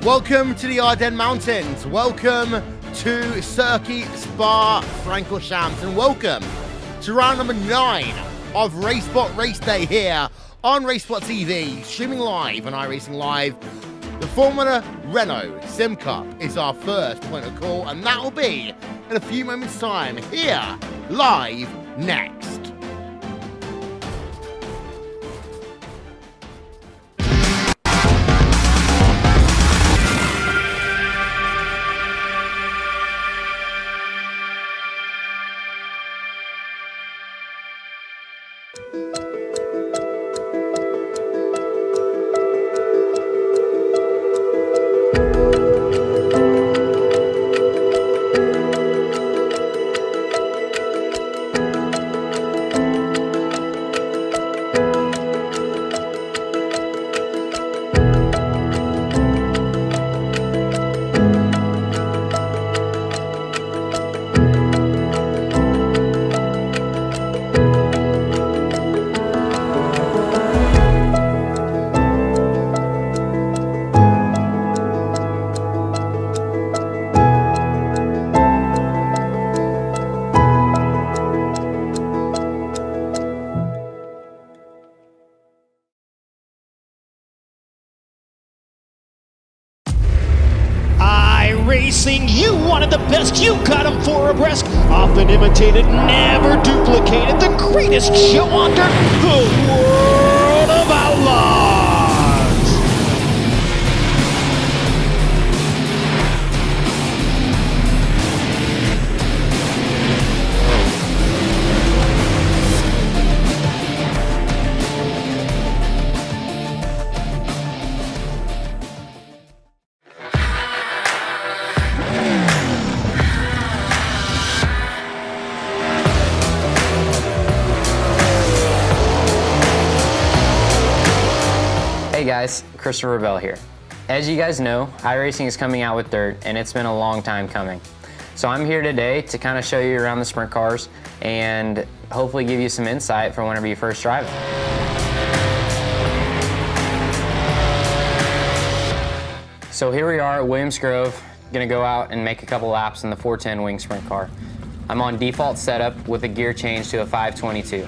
Welcome to the Ardennes Mountains. Welcome to Circuit Spa-Francorchamps, and welcome to round number 9 of RaceSpot RaceDay here on RaceSpot TV, streaming live on iRacing Live. The Formula Renault SimCup is our first point of call, and that will be in a few moments' time here, live next. iRacing, you wanted the best, you got them for abreast. Often imitated, never duplicated. The greatest show on dirt, the world of outlaws. Hey guys, Christopher Bell here. As you guys know, iRacing is coming out with dirt, and it's been a long time coming. So I'm here today to kind of show you around the sprint cars and hopefully give you some insight for whenever you first drive it. So here we are at Williams Grove, gonna go out and make a couple laps in the 410 wing sprint car. I'm on default setup with a gear change to a 522.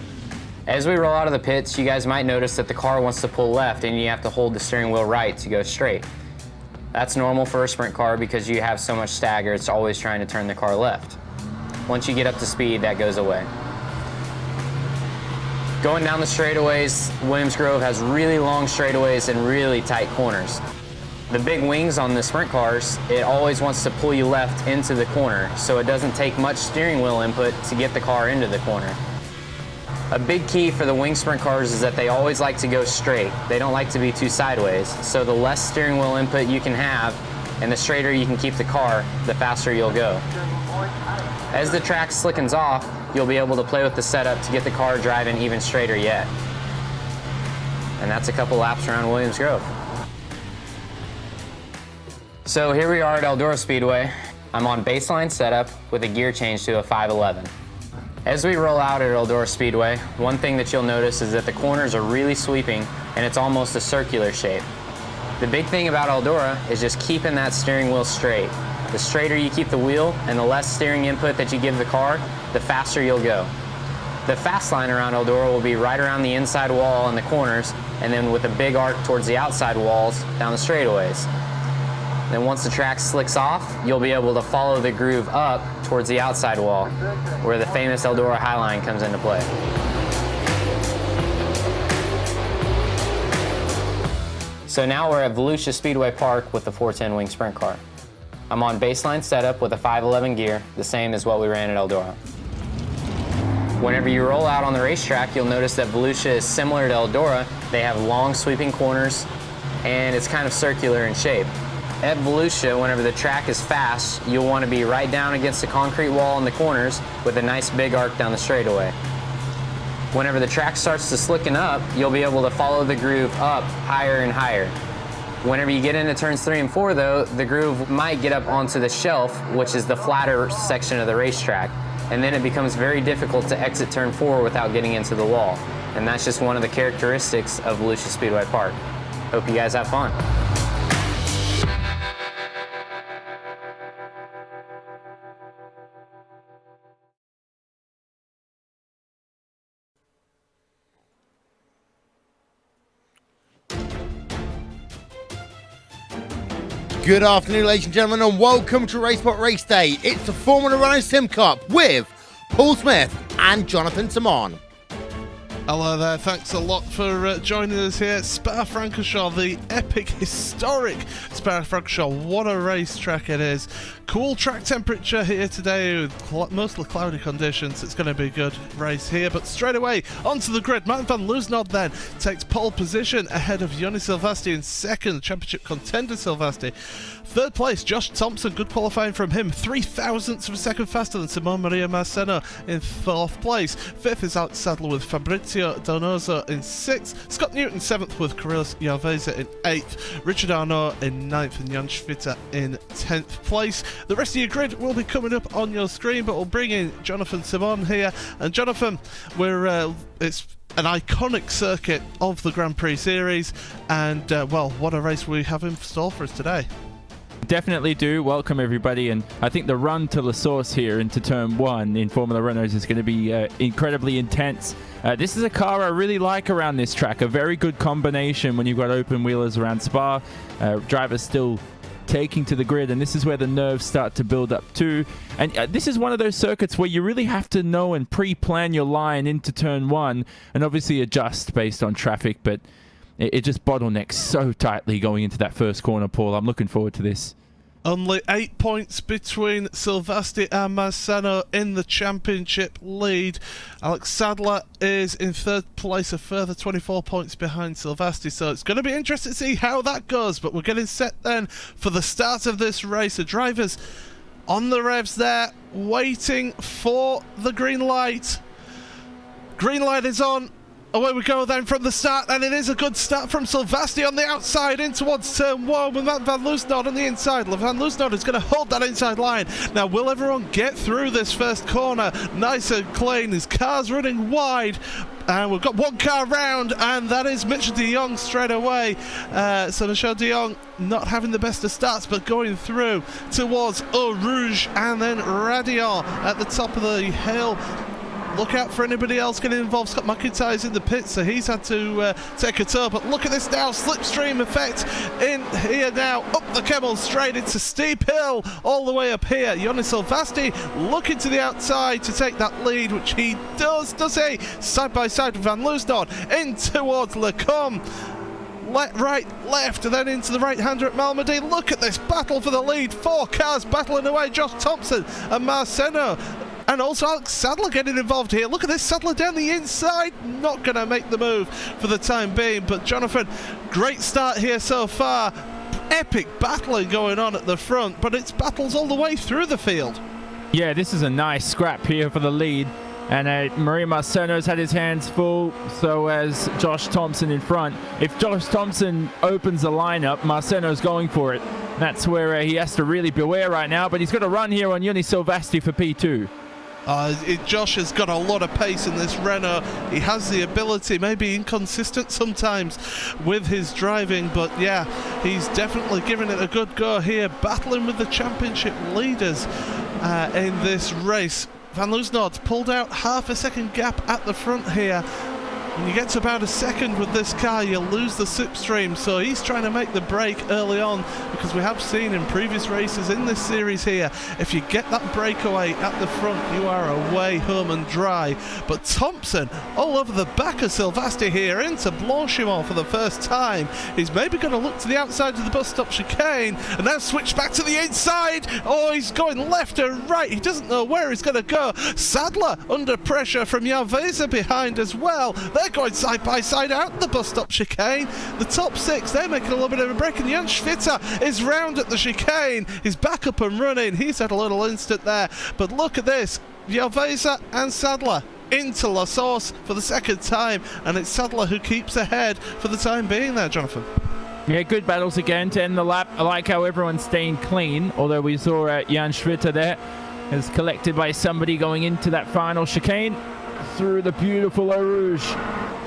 As we roll out of the pits, you guys might notice that the car wants to pull left and you have to hold the steering wheel right to go straight. That's normal for a sprint car because you have so much stagger, it's always trying to turn the car left. Once you get up to speed, that goes away. Going down the straightaways, Williams Grove has really long straightaways and really tight corners. The big wings on the sprint cars, it always wants to pull you left into the corner, so it doesn't take much steering wheel input to get the car into the corner. A big key for the wing sprint cars is that they always like to go straight. They don't like to be too sideways. So the less steering wheel input you can have and the straighter you can keep the car, the faster you'll go. As the track slickens off, you'll be able to play with the setup to get the car driving even straighter yet. And that's a couple laps around Williams Grove. So here we are at Eldora Speedway. I'm on baseline setup with a gear change to a 511. As we roll out at Eldora Speedway, one thing that you'll notice is that the corners are really sweeping and it's almost a circular shape. The big thing about Eldora is just keeping that steering wheel straight. The straighter you keep the wheel and the less steering input that you give the car, the faster you'll go. The fast line around Eldora will be right around the inside wall in the corners and then with a big arc towards the outside walls down the straightaways. Then once the track slicks off, you'll be able to follow the groove up towards the outside wall, where the famous Eldora High Line comes into play. So now we're at Volusia Speedway Park with the 410 wing sprint car. I'm on baseline setup with a 511 gear, the same as what we ran at Eldora. Whenever you roll out on the racetrack, you'll notice that Volusia is similar to Eldora. They have long sweeping corners, and it's kind of circular in shape. At Volusia, whenever the track is fast, you'll want to be right down against the concrete wall in the corners with a nice big arc down the straightaway. Whenever the track starts to slicken up, you'll be able to follow the groove up higher and higher. Whenever you get into turns 3 and 4 though, the groove might get up onto the shelf, which is the flatter section of the racetrack, and then it becomes very difficult to exit turn 4 without getting into the wall. And that's just one of the characteristics of Volusia Speedway Park. Hope you guys have fun. Good afternoon, ladies and gentlemen, and welcome to RaceSpot Race Day. It's the Formula Renault SimCup with Paul Smith and Jonathan Simon. Hello there, thanks a lot for joining us here. Spa-Francorchamps, the epic, historic Spa-Francorchamps. What a racetrack it is. Cool track temperature here today with mostly cloudy conditions. It's going to be a good race here, but straight away onto the grid. Martin van Loosnod then takes pole position ahead of Joni Silvasti in second, championship contender Silvasti. Third place, Josh Thompson, good qualifying from him, 0.003 of a second faster than Simone Maria Marceno in fourth place. Fifth is Alex Sadler with Fabrizio Donoso in sixth, Scott Newton seventh with Carlos Yarveza in eighth, Richard Arnaud in ninth, and Jan Schwitter in 10th place. The rest of your grid will be coming up on your screen, but we'll bring in Jonathan Simon here. And Jonathan, it's an iconic circuit of the Grand Prix series, and well, what a race we have in store for us today. Definitely do. Welcome everybody, and I think the run to La Source here into turn one in Formula Renault is going to be incredibly intense. This is a car I really like around this track, a very good combination when you've got open wheelers around Spa, drivers still taking to the grid, and this is where the nerves start to build up too. And this is one of those circuits where you really have to know and pre-plan your line into turn one, and obviously adjust based on traffic, but it just bottlenecks so tightly going into that first corner, Paul. I'm looking forward to this. Only 8 points between Silvasti and Marceno in the championship lead. Alex Sadler is in third place, a further 24 points behind Silvasti, so it's going to be interesting to see how that goes. But we're getting set then for the start of this race. The drivers on the revs there, waiting for the green light. Green light is on. Away we go then from the start, and it is a good start from Silvasti on the outside in towards turn one with Matt Van Loosnod on the inside. Van Loosnod is going to hold that inside line. Now, will everyone get through this first corner nice and clean? His car's running wide, and we've got one car round, and that is Michel de Jong straight away. So Michel de Jong not having the best of starts, but going through towards Eau Rouge and then Radion at the top of the hill. Look out for anybody else getting involved. Scott McIntyre's in the pit, so he's had to take a tour. But look at this now, slipstream effect in here now. Up the Kemmel straight into steep hill, all the way up here. Joni Silvasti looking to the outside to take that lead, which he does he? Side by side with Van Loosnod in towards Lecombe. Right, left, and then into the right-hander at Malmedy. Look at this battle for the lead. 4 cars battling away. Josh Thompson and Marceno. And also Alex Sadler getting involved here. Look at this, Sadler down the inside. Not going to make the move for the time being. But Jonathan, great start here so far. Epic battling going on at the front, but it's battles all the way through the field. Yeah, this is a nice scrap here for the lead. And Maria Marceno's had his hands full, so has Josh Thompson in front. If Josh Thompson opens the lineup, Marceno's going for it. That's where he has to really beware right now, but he's got a run here on Joni Silvasti for P2. Josh has got a lot of pace in this Renault. He has the ability, maybe inconsistent sometimes with his driving, but yeah, he's definitely giving it a good go here, battling with the championship leaders in this race. Van Loosnod pulled out half a second gap at the front here. When you get to about a second with this car, you lose the slipstream, so he's trying to make the break early on, because we have seen in previous races in this series here, if you get that breakaway at the front, you are away home and dry. But Thompson all over the back of Silvasti here into Blanchimont for the first time. He's maybe going to look to the outside of the bus stop chicane and now switch back to the inside. Oh, he's going left and right. He doesn't know where he's going to go. Sadler under pressure from Yarveza behind as well. They're going side by side out the bus stop chicane. The top 6, they're making a little bit of a break, and Jan Schwitter is round at the chicane. He's back up and running. He's had a little instant there, but look at this, Yarveza and Sadler into La Source for the second time, and it's Sadler who keeps ahead for the time being there, Jonathan. Yeah, good battles again to end the lap. I like how everyone's staying clean, although we saw Jan Schwitter there is collected by somebody going into that final chicane through the beautiful Eau Rouge,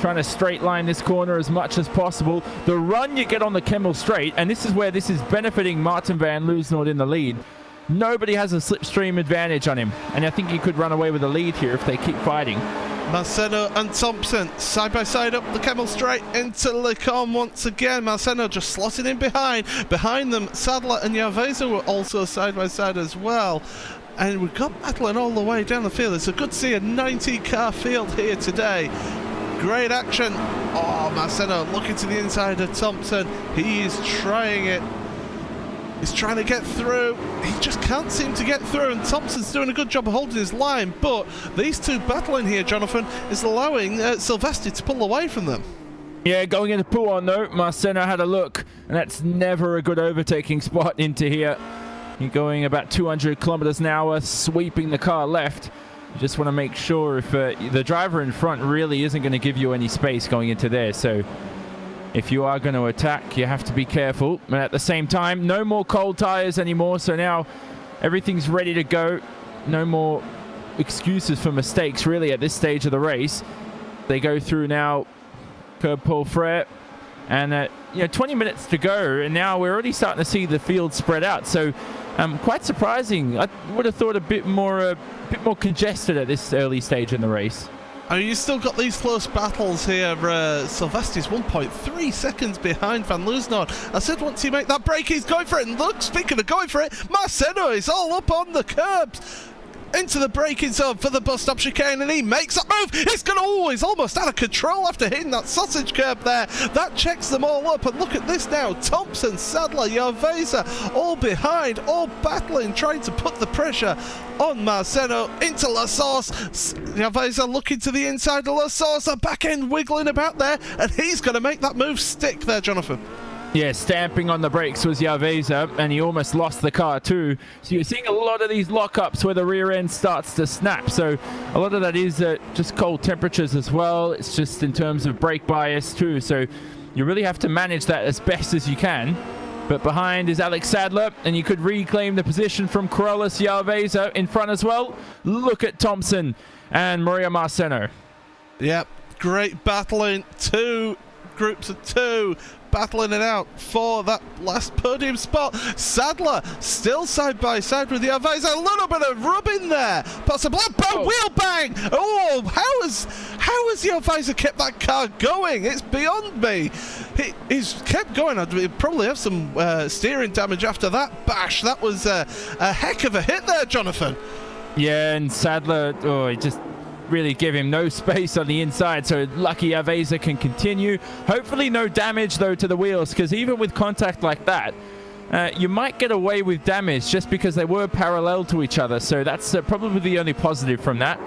trying to straight line this corner as much as possible. The run you get on the Kemmel straight, and this is where this is benefiting Martin van Loosnod in the lead. Nobody has a slipstream advantage on him, and I think he could run away with the lead here if they keep fighting. Marceno and Thompson side by side up the Camel Straight into Le Con once again. Marceno just slotting in behind. Behind them, Sadler and Yarveza were also side by side as well. And we've got battling all the way down the field. It's a good to see a 90-car field here today. Great action. Oh, Marceno looking to the inside of Thompson. He is trying it. He's trying to get through. He just can't seem to get through, and Thompson's doing a good job of holding his line, but these two battling here, Jonathan, is allowing Silvestri to pull away from them. Yeah, going into pull on though, Marceno had a look, and that's never a good overtaking spot into here. You're going about 200 kilometers an hour, sweeping the car left. You just want to make sure if the driver in front really isn't going to give you any space going into there, so if you are going to attack, you have to be careful. But at the same time, no more cold tires anymore. So now everything's ready to go. No more excuses for mistakes, really, at this stage of the race. They go through now Curb Paul Frere. And, 20 minutes to go. And now we're already starting to see the field spread out. So quite surprising. I would have thought a bit more congested at this early stage in the race. I mean, you still got these close battles here. Silvestri's 1.3 seconds behind Van Loosenhoorn. I said once you make that break, he's going for it. And look, speaking of going for it, Marceno is all up on the curbs. Into the braking zone for the bus stop chicane, and he makes that move. He's almost out of control after hitting that sausage curb there. That checks them all up, and look at this now. Thompson, Sadler, Yarveza, all behind, all battling, trying to put the pressure on Marceno into La Source. Yarveza looking to the inside of La Source, a back end wiggling about there, and he's going to make that move stick there, Jonathan. Yeah, stamping on the brakes was Yarveza, and he almost lost the car too. So you're seeing a lot of these lockups where the rear end starts to snap. So a lot of that is just cold temperatures as well. It's just in terms of brake bias too. So you really have to manage that as best as you can. But behind is Alex Sadler, and you could reclaim the position from Carlos Yarveza in front as well. Look at Thompson and Maria Marceno. Yep, great battling. Two groups of two. Battling it out for that last podium spot. Sadler still side by side with the Yarveza. A little bit of rubbing there, possibly. Boom! Wheel bang! Oh, how has Yarveza kept that car going? It's beyond me. He's kept going. I'd probably have some steering damage after that bash. That was a heck of a hit there, Jonathan. Yeah, and Sadler, he just really give him no space on the inside, so lucky Yarveza can continue. Hopefully no damage though to the wheels, because even with contact like that, you might get away with damage just because they were parallel to each other, so that's probably the only positive from that.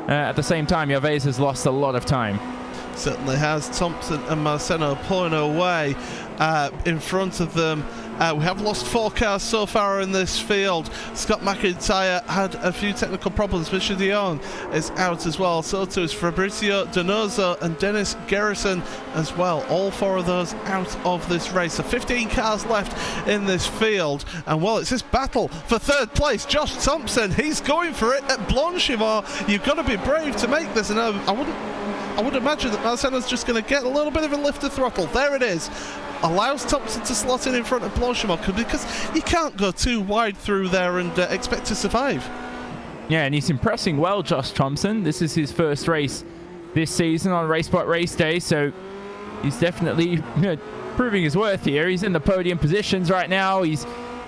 At the same time, Yarveza's lost a lot of time. Certainly has. Thompson and Marceno pulling away in front of them. We have lost 4 cars so far in this field. Scott McIntyre had a few technical problems. Richard Dion is out as well. So too is Fabrizio Donoso and Dennis Garrison as well. All 4 of those out of this race. So 15 cars left in this field. And well, it's this battle for 3rd place. Josh Thompson, he's going for it at Blanchimont. You've got to be brave to make this. And I would imagine that Marceno's just going to get a little bit of a lift of throttle. There it is. Allows Thompson to slot in front of Blanchimont, because you can't go too wide through there and expect to survive. Yeah, and he's impressing well, Josh Thompson. This is his first race this season on RaceSpot RaceDay, so he's definitely proving his worth here. He's in the podium positions right now. He's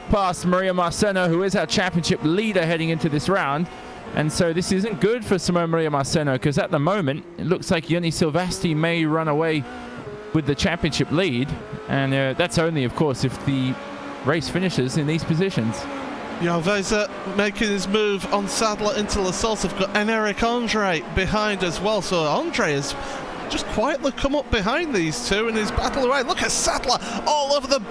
past Maria Marceno, who is our championship leader heading into this round. And so this isn't good for Simone Maria Marceno, because at the moment, it looks like Joni Silvestri may run away with the championship lead, and that's only, of course, if the race finishes in these positions. Yarveza making his move on Sadler into La Source. I've got Eric Andre behind as well, so Andre is just quietly come up behind these two in his battle away. Look at Sadler all over the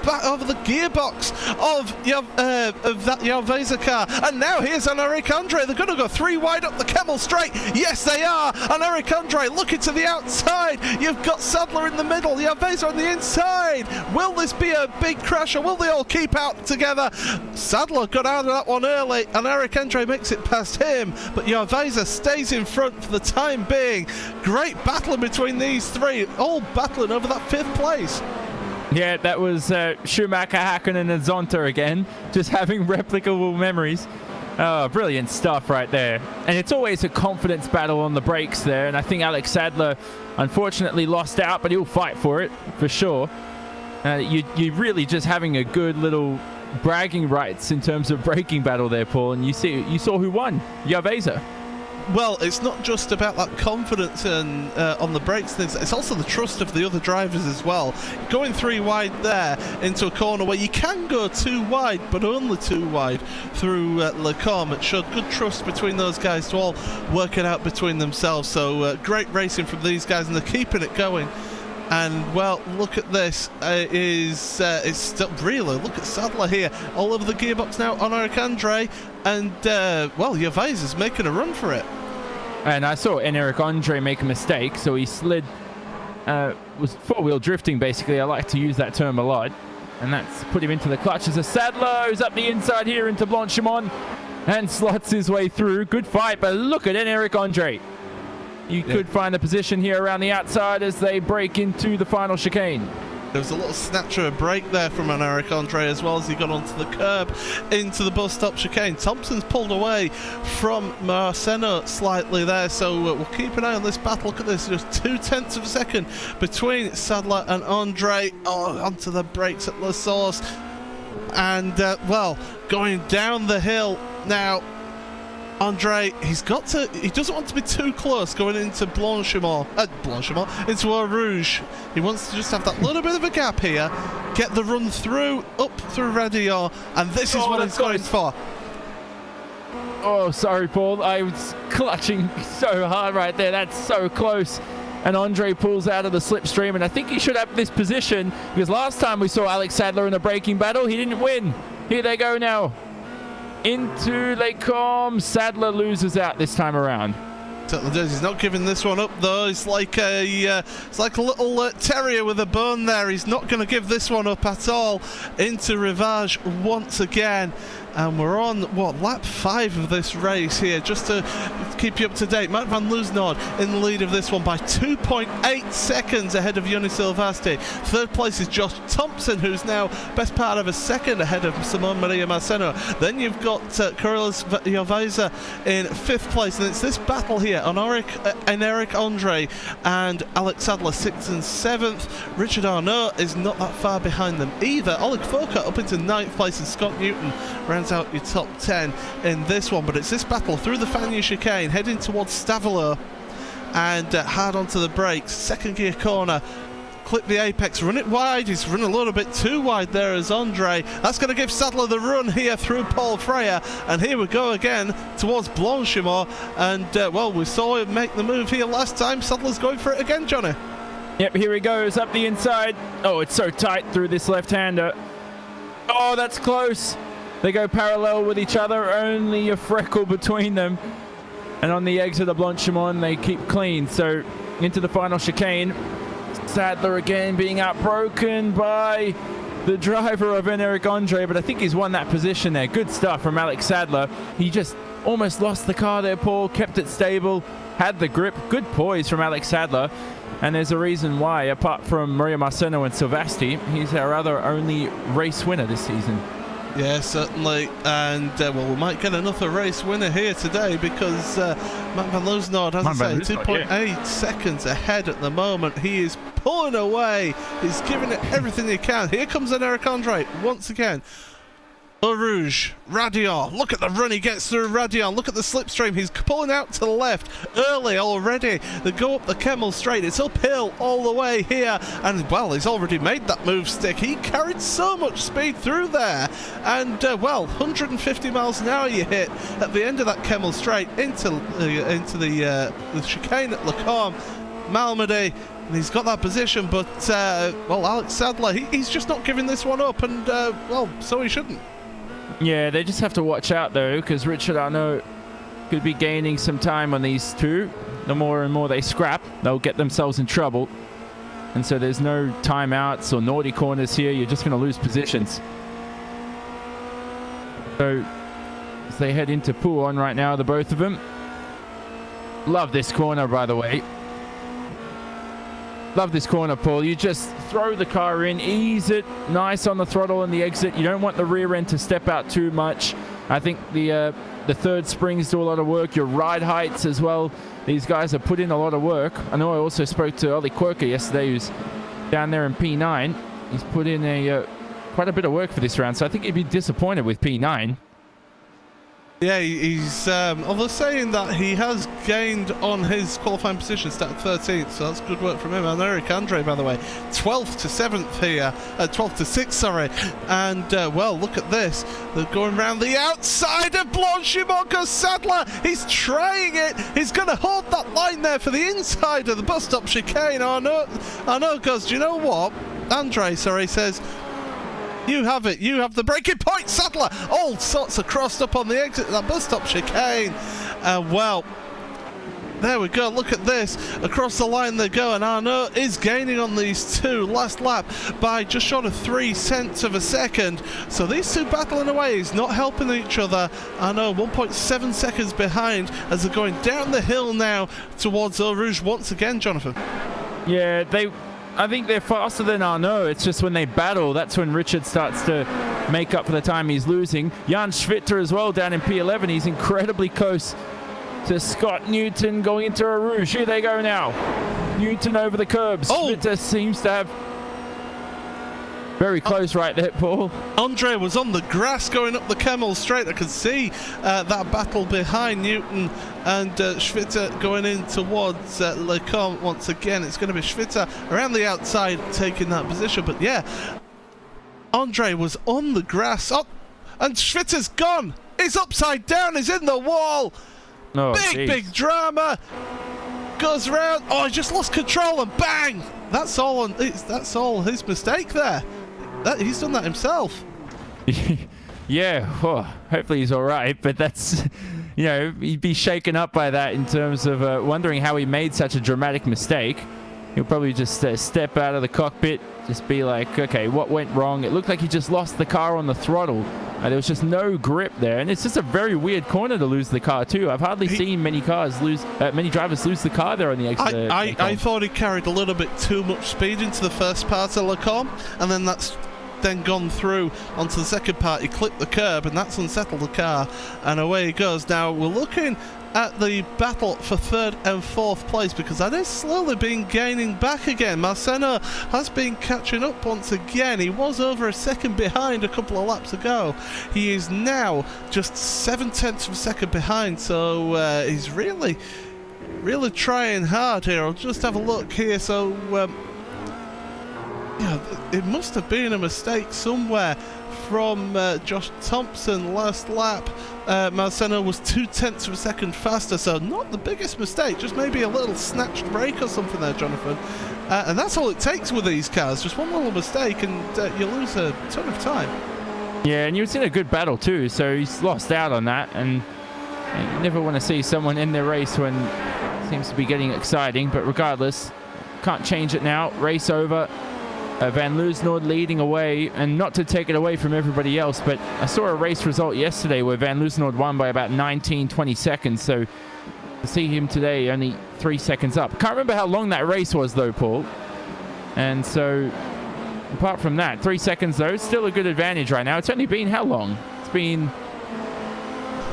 gearbox of that Yarveza car. And now here's an Eric Andre. They're going to go 3 wide up the Camel Straight. Yes, they are. And Eric Andre looking to the outside. You've got Sadler in the middle, Yarveza on the inside. Will this be a big crash, or will they all keep out together? Sadler got out of that one early, and Eric Andre makes it past him. But Yarveza stays in front for the time being. Great battle between these 3, all battling over that 5th place. Yeah, that was Schumacher, Hakkinen and Zonta again, just having replicable memories. Oh, brilliant stuff right there. And it's always a confidence battle on the brakes there. And I think Alex Sadler unfortunately lost out, but he'll fight for it for sure. You're really just having a good little bragging rights in terms of braking battle there, Paul. And you saw who won, Javeza. Well, it's not just about that confidence and on the brakes things, it's also the trust of the other drivers as well. Going 3 wide there into a corner where you can go 2 wide, but only 2 wide through Le Combe. It showed good trust between those guys to all work it out between themselves. So great racing from these guys, and they're keeping it going. And, well, look at this. It's still really, look at Sadler here. All over the gearbox now on Eric Andre. And, well, Gervais is making a run for it. And I saw Eric Andre make a mistake, so he slid, was 4-wheel drifting, basically. I like to use that term a lot. And that's put him into the clutches of Sadler, who's up the inside here into Blanchimont and slots his way through. Good fight, but look at Eric Andre. You could find the position here around the outside as they break into the final chicane. There was a little snatcher of break there from an Eric Andre as well as he got onto the curb into the bus stop chicane. Thompson's pulled away from Marceno slightly there, so we'll keep an eye on this battle. Look at this, just 0.2 of a second between Sadler and Andre. Onto the brakes at La Source. And, well, going down the hill now. Andre, he doesn't want to be too close going into Blanchimont, into Eau Rouge. He wants to just have that little bit of a gap here, get the run through, up through Radillon, and this is what he's going for. Oh, sorry, Paul. I was clutching so hard right there. That's so close. And Andre pulls out of the slipstream, and I think he should have this position, because last time we saw Alex Sadler in a braking battle, he didn't win. Here they go now. Into Les Combes. Sadler loses out this time around. He's not giving this one up though. It's like a little terrier with a bone there. He's not going to give this one up at all. Into Rivage once again. And we're on, what, lap 5 of this race here, just to keep you up to date. Matt van Loosnord in the lead of this one by 2.8 seconds ahead of Joni Silvasti. Third place is Josh Thompson, who's now best part of a second ahead of Simone Maria Marceno. Then you've got Carlos Gervais in 5th place, and it's this battle here on Eric Andre and Alex Sadler 6th and 7th. Richard Arnault is not that far behind them either. Oleg Foka up into 9th place, and Scott Newton rounds out your top 10 in this one. But it's this battle through the Fagnes chicane, heading towards Stavelot, and hard onto the brakes. Second gear corner, clip the apex, run it wide. He's run a little bit too wide there as Andre. That's going to give Sadler the run here through Paul Freyer, and here we go again towards Blanchimont. And well, we saw him make the move here last time. Sadler's going for it again, Johnny. Yep, here he goes up the inside. Oh, it's so tight through this left-hander. Oh, that's close. They go parallel with each other, only a freckle between them. And on the exit of Blanchimont, they keep clean. So into the final chicane. Sadler again being outbroken by the driver of Eric Andre, but I think he's won that position there. Good stuff from Alex Sadler. He just almost lost the car there, Paul. Kept it stable, had the grip. Good poise from Alex Sadler. And there's a reason why, apart from Maria Marceno and Silvasti, he's our other only race winner this season. Yeah, certainly, and well, we might get another race winner here today, because Matt van Loosnord, as I say, 2.8 seconds ahead at the moment. He is pulling away. He's giving it everything he can. Here comes an Eric Andre once again. Eau Rouge, Radillon. Look at the run he gets through Radillon. Look at the slipstream. He's pulling out to the left early already. They go up the Kemmel straight. It's uphill all the way here. And, well, he's already made that move stick. He carried so much speed through there. And, well, 150 miles an hour you hit at the end of that Kemmel straight into the chicane at Le Combe. Malmedy. And he's got that position, but, well, Alex Sadler, he's just not giving this one up. And, well, so he shouldn't. Yeah, they just have to watch out, though, because Richard Arnault could be gaining some time on these two. The more and more they scrap, they'll get themselves in trouble. And so there's no timeouts or naughty corners here. You're just going to lose positions. So as they head into Pouhon right now, the both of them. Love this corner, by the way. Love this corner, Paul. You just throw the car in, ease it, nice on the throttle and the exit. You don't want the rear end to step out too much. I think the the third springs do a lot of work, your ride heights as well. These guys have put in a lot of work. I know I also spoke to Ollie Quirker yesterday, who's down there in P9. He's put in quite a bit of work for this round, so I think he'd be disappointed with P9. Yeah, he's although saying that he has gained on his qualifying position, started 13th, so that's good work from him. And Eric Andre, by the way, 12th to 7th here, 12th to 6th, sorry. And well, look at this. They're going around the outside of Blanchimont. Sadler, he's trying it. He's going to hold that line there for the inside of the bus stop chicane. I know, because do you know what? Andre, sorry, says, you have it. You have the breaking point, Sadler. All sorts of crossed up on the exit of that bus stop chicane. Well, there we go. Look at this. Across the line they go, and Arnaud is gaining on these two last lap by just short of 3/10 of a second. So these two battling away. He's not helping each other. Arnaud 1.7 seconds behind as they're going down the hill now towards Eau Rouge once again, Jonathan. Yeah, I think they're faster than Arnaud. It's just when they battle, that's when Richard starts to make up for the time he's losing. Jan Schwitter as well down in P11. He's incredibly close to Scott Newton going into a Rouge. Here they go now. Newton over the curbs. Oh. Schwitter seems to have very close right there, Paul. Andre was on the grass going up the Kemmel straight. I could see that battle behind Newton and Schwitter going in towards Lecomte once again. It's going to be Schwitter around the outside taking that position. But yeah, Andre was on the grass. Oh, and Schwitter's gone. He's upside down. He's in the wall. Oh, big drama. Goes around. Oh, he just lost control and bang. That's all his mistake there. He's done that himself. Yeah, well, hopefully he's all right, but that's, you know, he'd be shaken up by that in terms of wondering how he made such a dramatic mistake. He'll probably just step out of the cockpit, just be like, okay, what went wrong? It looked like he just lost the car on the throttle. There was just no grip there, and it's just a very weird corner to lose the car too. I've hardly seen many drivers lose the car there on the exit. I thought he carried a little bit too much speed into the first part of Lecomte, and then that's then gone through onto the second part. He clipped the curb, and that's unsettled the car, and away he goes. Now we're looking at the battle for third and fourth place, because that is slowly been gaining back again. Marceno has been catching up once again. He was over a second behind a couple of laps ago. He is now just 7/10 of a second behind, so he's really trying hard here. I'll just have a look here. So yeah, it must have been a mistake somewhere from Josh Thompson last lap. Marceno was 2/10 of a second faster, so not the biggest mistake, just maybe a little snatched brake or something there, Jonathan. And that's all it takes with these cars, just one little mistake and you lose a ton of time. Yeah, and he was in a good battle too, so he's lost out on that, and you never want to see someone in their race when it seems to be getting exciting, but regardless, can't change it now. Race over. Van Loosnord leading away, and not to take it away from everybody else, but I saw a race result yesterday where Van Loosnord won by about 19-20 seconds, so to see him today only 3 seconds up. Can't remember how long that race was though, Paul. And so apart from that, 3 seconds though, still a good advantage right now. It's only been how long? It's been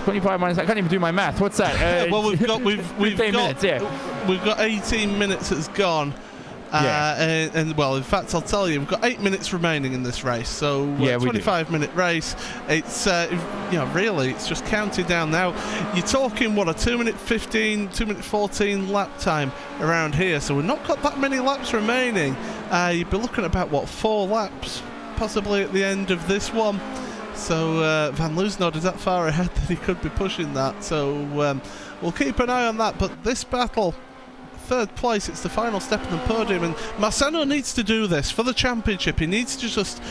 25 minutes. I can't even do my math. What's that? Well, we've got 15 minutes, yeah. We've got 18 minutes that's gone. Yeah. And well, in fact, I'll tell you, we've got 8 minutes remaining in this race, so 25-minute race. It's you know, really, it's just counting down now. You're talking what, a 2-minute 15, 2-minute 14 lap time around here, so we've not got that many laps remaining. You'd be looking at about what, 4 laps possibly at the end of this one. So Van Loosnord is that far ahead that he could be pushing that. So we'll keep an eye on that. But this battle, third place, it's the final step in the podium, and Marceno needs to do this for the championship. He needs to just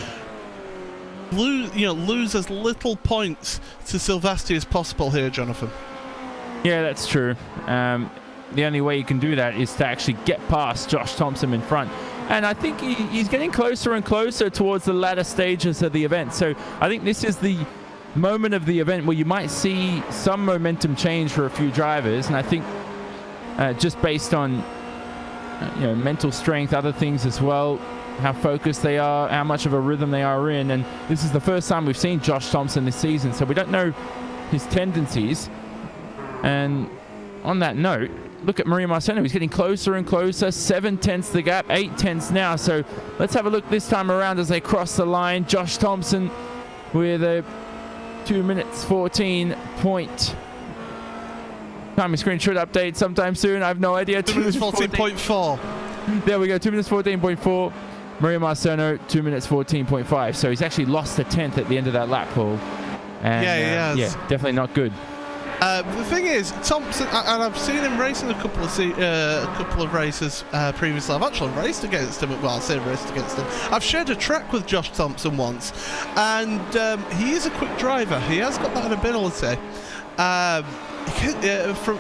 lose as little points to Silvasti as possible here, Jonathan. Yeah, that's true. The only way you can do that is to actually get past Josh Thompson in front. And I think he's getting closer and closer towards the latter stages of the event. So I think this is the moment of the event where you might see some momentum change for a few drivers. And I think just based on mental strength, other things as well, how focused they are, how much of a rhythm they are in. And this is the first time we've seen Josh Thompson this season, so we don't know his tendencies. And on that note, look at Maria Marciano. He's getting closer and closer. 7/10 the gap, 8/10 now. So let's have a look this time around as they cross the line. Josh Thompson with a 2 minutes 14 point. Timing screen should update sometime soon. I have no idea. 2 minutes 14.4. There we go. 2 minutes 14.4. Maria Marciano, 2 minutes 14.5. So he's actually lost a 10th at the end of that lap, Paul. And, yeah, he has. Yeah, definitely not good. The thing is, Thompson, and I've seen him racing a couple of races previously. I've actually raced against him. Well, I say raced against him. I've shared a track with Josh Thompson once, and he is a quick driver. He has got that ability.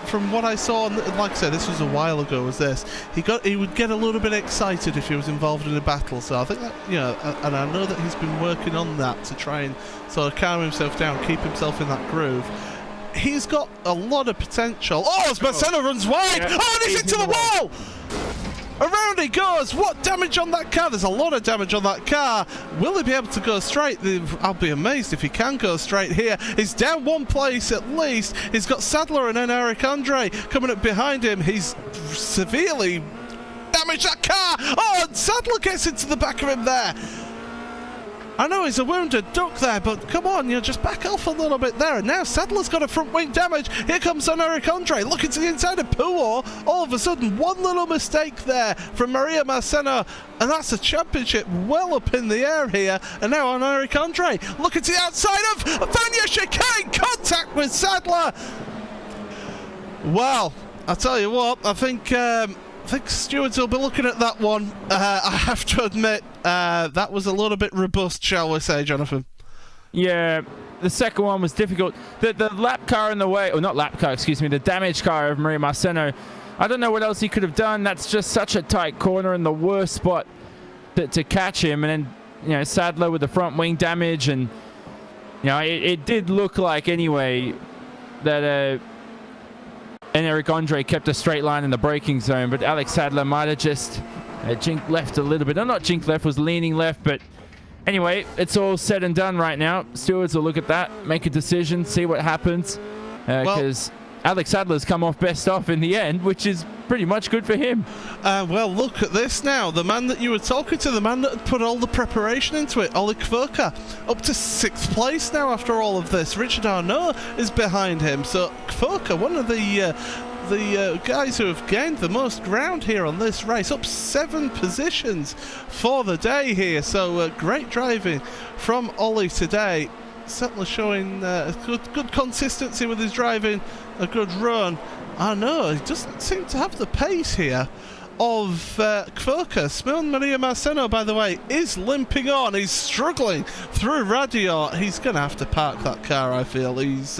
From what I saw, like I said, this was a while ago. Was this? He would get a little bit excited if he was involved in a battle. So I think that, you know, and I know that he's been working on that to try and sort of calm himself down, keep himself in that groove. He's got a lot of potential. Oh, as Marciano runs wide! Yeah, Oh, and he's into the wall! Around he goes. What damage on that car? There's a lot of damage on that car. Will he be able to go straight? I'll be amazed if he can go straight here. He's down one place at least. He's got Sadler and then Eric Andre coming up behind him. He's severely damaged that car. Oh, and Sadler gets into the back of him there. I know he's a wounded duck there, but come on, you know, just back off a little bit there. And now Sadler's got a front wing damage. Here comes Eric Andre looking to the inside of Puo. All of a sudden, one little mistake there from Maria Marciano, and that's a championship well up in the air here. And now on Eric Andre, looking to the outside of Vanya Chicane, contact with Sadler. Well, I'll tell you what, I think stewards will be looking at that one. I have to admit, that was a little bit robust, shall we say, Jonathan? Yeah, the second one was difficult. The lap car in the way, or not lap car, excuse me, the damaged car of Maria Marciano. I don't know what else he could have done. That's just such a tight corner and the worst spot to catch him. And then, you know, Sadler with the front wing damage. And, you know, it did look like anyway that and Eric Andre kept a straight line in the braking zone, but Alex Sadler might have just jinked left a little bit. No, not jinked left, was leaning left, but anyway, it's all said and done right now. Stewards will look at that, make a decision, see what happens, because Alex Sadler's come off best off in the end, which is pretty much good for him. Well, look at this now. The man that you were talking to, the man that had put all the preparation into it, Oleg Kvoka, up to 6th place now after all of this. Richard Arnault is behind him. So Kvoka, one of the guys who have gained the most ground here on this race, up 7 positions for the day here. So great driving from Ollie today. Certainly showing good consistency with his driving, a good run. I know, he doesn't seem to have the pace here of Kvoka. Smiln Maria Marciano, by the way, is limping on. He's struggling through Radio. He's going to have to park that car, I feel. He's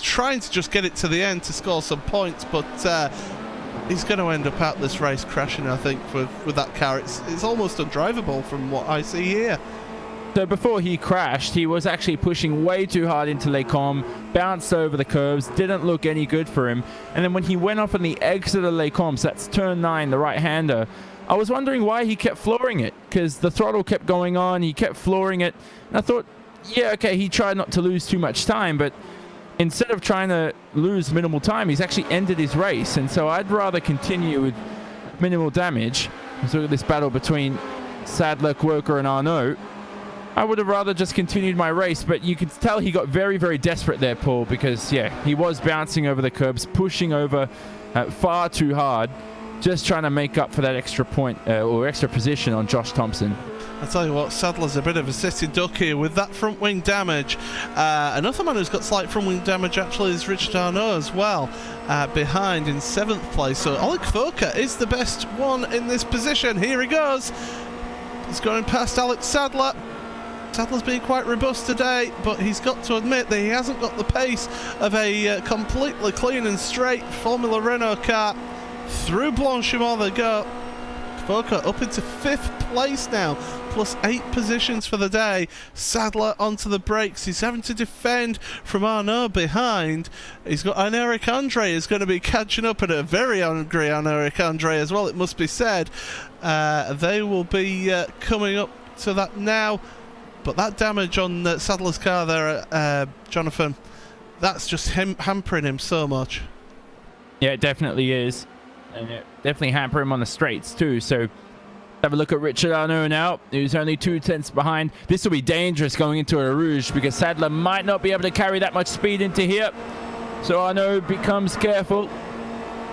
trying to just get it to the end to score some points, but he's going to end up out this race crashing, I think, with that car. It's almost undrivable from what I see here. So before he crashed, he was actually pushing way too hard into Les Combes, bounced over the curves, didn't look any good for him. And then when he went off on the exit of Les Combes, that's turn 9, the right-hander, I was wondering why he kept flooring it, because the throttle kept going on, he kept flooring it. And I thought, yeah, okay, he tried not to lose too much time, but instead of trying to lose minimal time, he's actually ended his race. And so I'd rather continue with minimal damage. Let's look at this battle between Sadler, Kvoka, and Arnault. I would have rather just continued my race, but you could tell he got very, very desperate there, Paul, because, yeah, he was bouncing over the curbs, pushing over far too hard, just trying to make up for that extra point or extra position on Josh Thompson. I tell you what, Sadler's a bit of a sitting duck here with that front wing damage. Another man who's got slight front wing damage actually is Richard Arnault as well, behind in 7th place. So Oleg Kvoka is the best one in this position. Here he goes. He's going past Alex Sadler. Sadler's been quite robust today, but he's got to admit that he hasn't got the pace of a completely clean and straight Formula Renault car. Through Blanchimont they go. Kvoka up into 5th place now, plus 8 positions for the day. Sadler onto the brakes. He's having to defend from Arnault behind. He's got Eric Andre is going to be catching up, and a very angry Eric Andre as well, it must be said. They will be coming up to that now. But that damage on Sadler's car there, Jonathan, that's just him hampering him so much. Yeah, it definitely is. And it definitely hamper him on the straights too. So have a look at Richard Arnault now, who's only 2 tenths behind. This will be dangerous going into a Rouge because Sadler might not be able to carry that much speed into here. So Arnault becomes careful.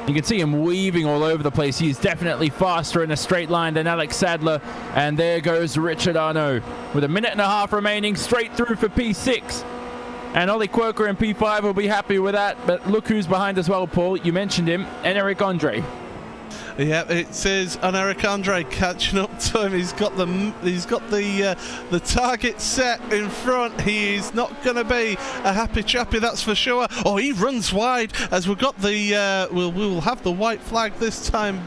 You can see him weaving all over the place. He's definitely faster in a straight line than Alex Sadler. And there goes Richard Arnault with 1.5 minutes remaining, straight through for P6. And Ollie Quirker in P5 will be happy with that. But look who's behind as well, Paul. You mentioned him, and Eric Andre. Yeah, it says on Eric Andre catching up to him. He's got the target set in front. He's not going to be a happy chappy, that's for sure. Oh, he runs wide as we've got the we'll have the white flag this time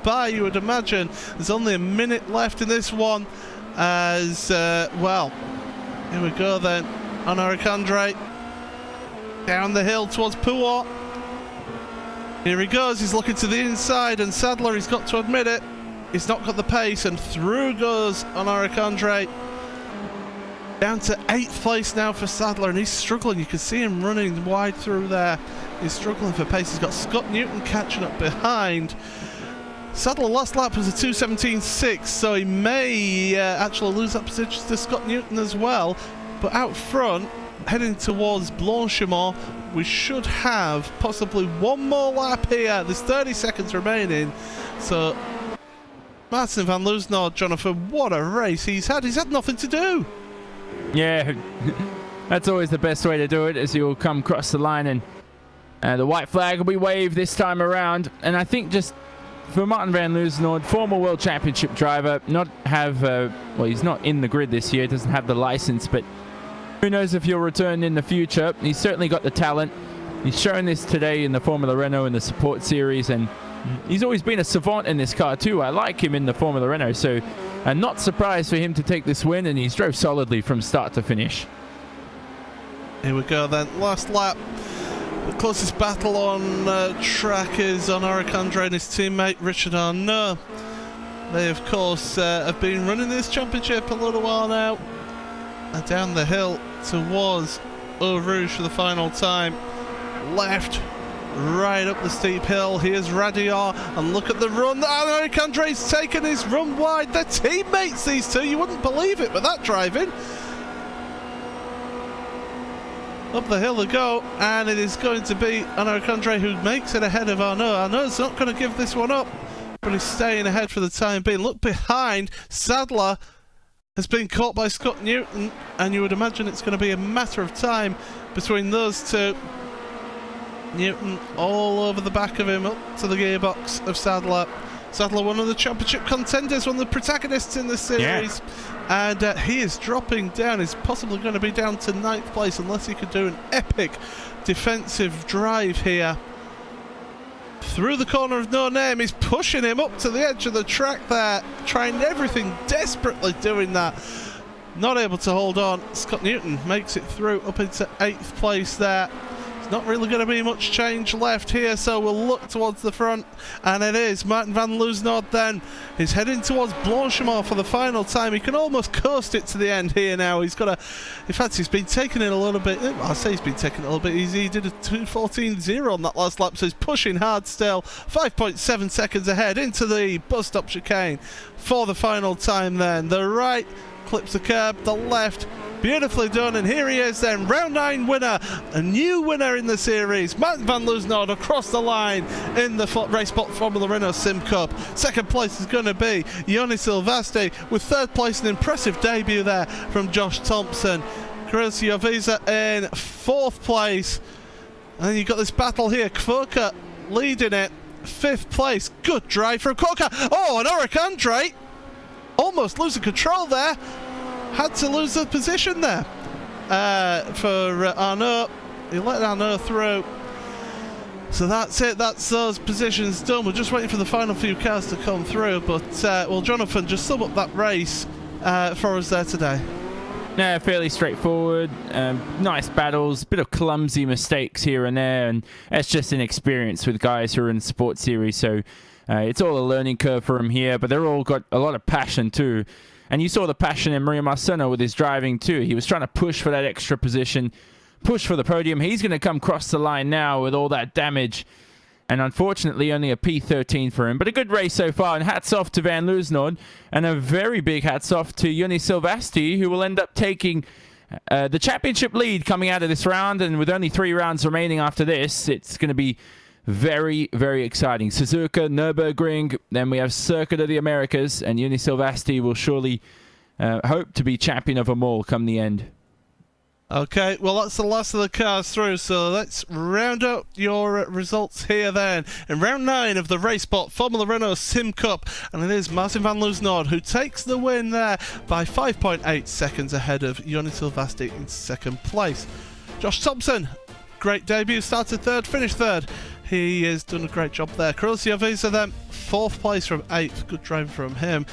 by, you would imagine. There's only a minute left in this one. As well, here we go then. On Eric Andre down the hill towards Pouot. Here he goes, he's looking to the inside, and Sadler, he's got to admit it, he's not got the pace, and through goes on Eric Andre. Down to 8th place now for Sadler, and he's struggling. You can see him running wide through there. He's struggling for pace. He's got Scott Newton catching up behind. Sadler last lap was a 2:17.6, so he may actually lose that position to Scott Newton as well. But out front, heading towards Blanchimont, we should have possibly one more lap here. There's 30 seconds remaining. So Martin van Loosnord, Jonathan, what a race he's had. He's had nothing to do. Yeah, that's always the best way to do it, as you'll come across the line and the white flag will be waved this time around. And I think just for Martin van Loosnord, former World Championship driver, not have, well, he's not in the grid this year, doesn't have the license, but who knows if he'll return in the future. He's certainly got the talent. He's shown this today in the Formula Renault in the support series, and he's always been a savant in this car too. I like him in the Formula Renault, so I'm not surprised for him to take this win, and he's drove solidly from start to finish. Here we go then, last lap. The closest battle on track is on Eric Andre and his teammate Richard Arnault. They of course have been running this championship a little while now. And down the hill towards Eau Rouge for the final time. Left, right up the steep hill. Here's Radiar, and look at the run. Eric Andre's taken his run wide. They're teammates, these two. You wouldn't believe it with that driving. Up the hill they go, and it is going to be Eric Andre who makes it ahead of Arnault. Arnault's not going to give this one up, but he's staying ahead for the time being. Look behind, Sadler has been caught by Scott Newton, and you would imagine it's going to be a matter of time between those two. Newton all over the back of him, up to the gearbox of Sadler. Sadler, one of the championship contenders, one of the protagonists in this series. Yeah. And he is dropping down. He's possibly going to be down to 9th place unless he could do an epic defensive drive here. Through the corner of No Name, he's pushing him up to the edge of the track there, trying everything, desperately doing that. Not able to hold on. Scott Newton makes it through up into 8th place there. Not really going to be much change left here, so we'll look towards the front, and it is Martin van Loosnord then. He's heading towards Blanchimont for the final time. He can almost coast it to the end here now. He's got a, in fact, he's been taking it a little bit, I say he's been taking it a little bit easy. He did a 2:14.0 on that last lap, so he's pushing hard still. 5.7 seconds ahead into the bus stop chicane for the final time then. The right clips the curb, the left, beautifully done, and here he is then, round 9 winner, a new winner in the series, Martin van Loosnord across the line in the RaceSpot Formula Renault SimCup. Second place is going to be Ioni Silvasti, with third place an impressive debut there from Josh Thompson. Chris Joviza in 4th place, and then you've got this battle here, Kvoka leading it, 5th place, good drive from Kvoka. Oh, and Eric Andre almost losing control there. Had to lose the position there for Arnault. He let Arnault through. So that's it. That's those positions done. We're just waiting for the final few cars to come through. But, well, Jonathan, just sum up that race for us there today. Yeah, fairly straightforward. Nice battles, bit of clumsy mistakes here and there. And that's just an experience with guys who are in the sports series. So it's all a learning curve for them here. But they're all got a lot of passion too. And you saw the passion in Maria Marceno with his driving too. He was trying to push for that extra position, push for the podium. He's going to come cross the line now with all that damage. And unfortunately, only a P13 for him. But a good race so far. And hats off to Van Loosnoord. And a very big hats off to Joni Silvasti, who will end up taking the championship lead coming out of this round. And with only 3 rounds remaining after this, it's going to be very, very exciting. Suzuka, Nürburgring, then we have Circuit of the Americas. And Joni Silvasti will surely hope to be champion of them all come the end. Okay, well, that's the last of the cars through, so let's round up your results here then. In round 9 of the RaceSpot Formula Renault SimCup, and it is Martin van Loosnoord who takes the win there by 5.8 seconds ahead of Joni Silvasti in 2nd place. Josh Thompson, great debut, started 3rd, finished 3rd. He has done a great job there. Carlos Giovinazzi then 4th place from 8th, good driving from him.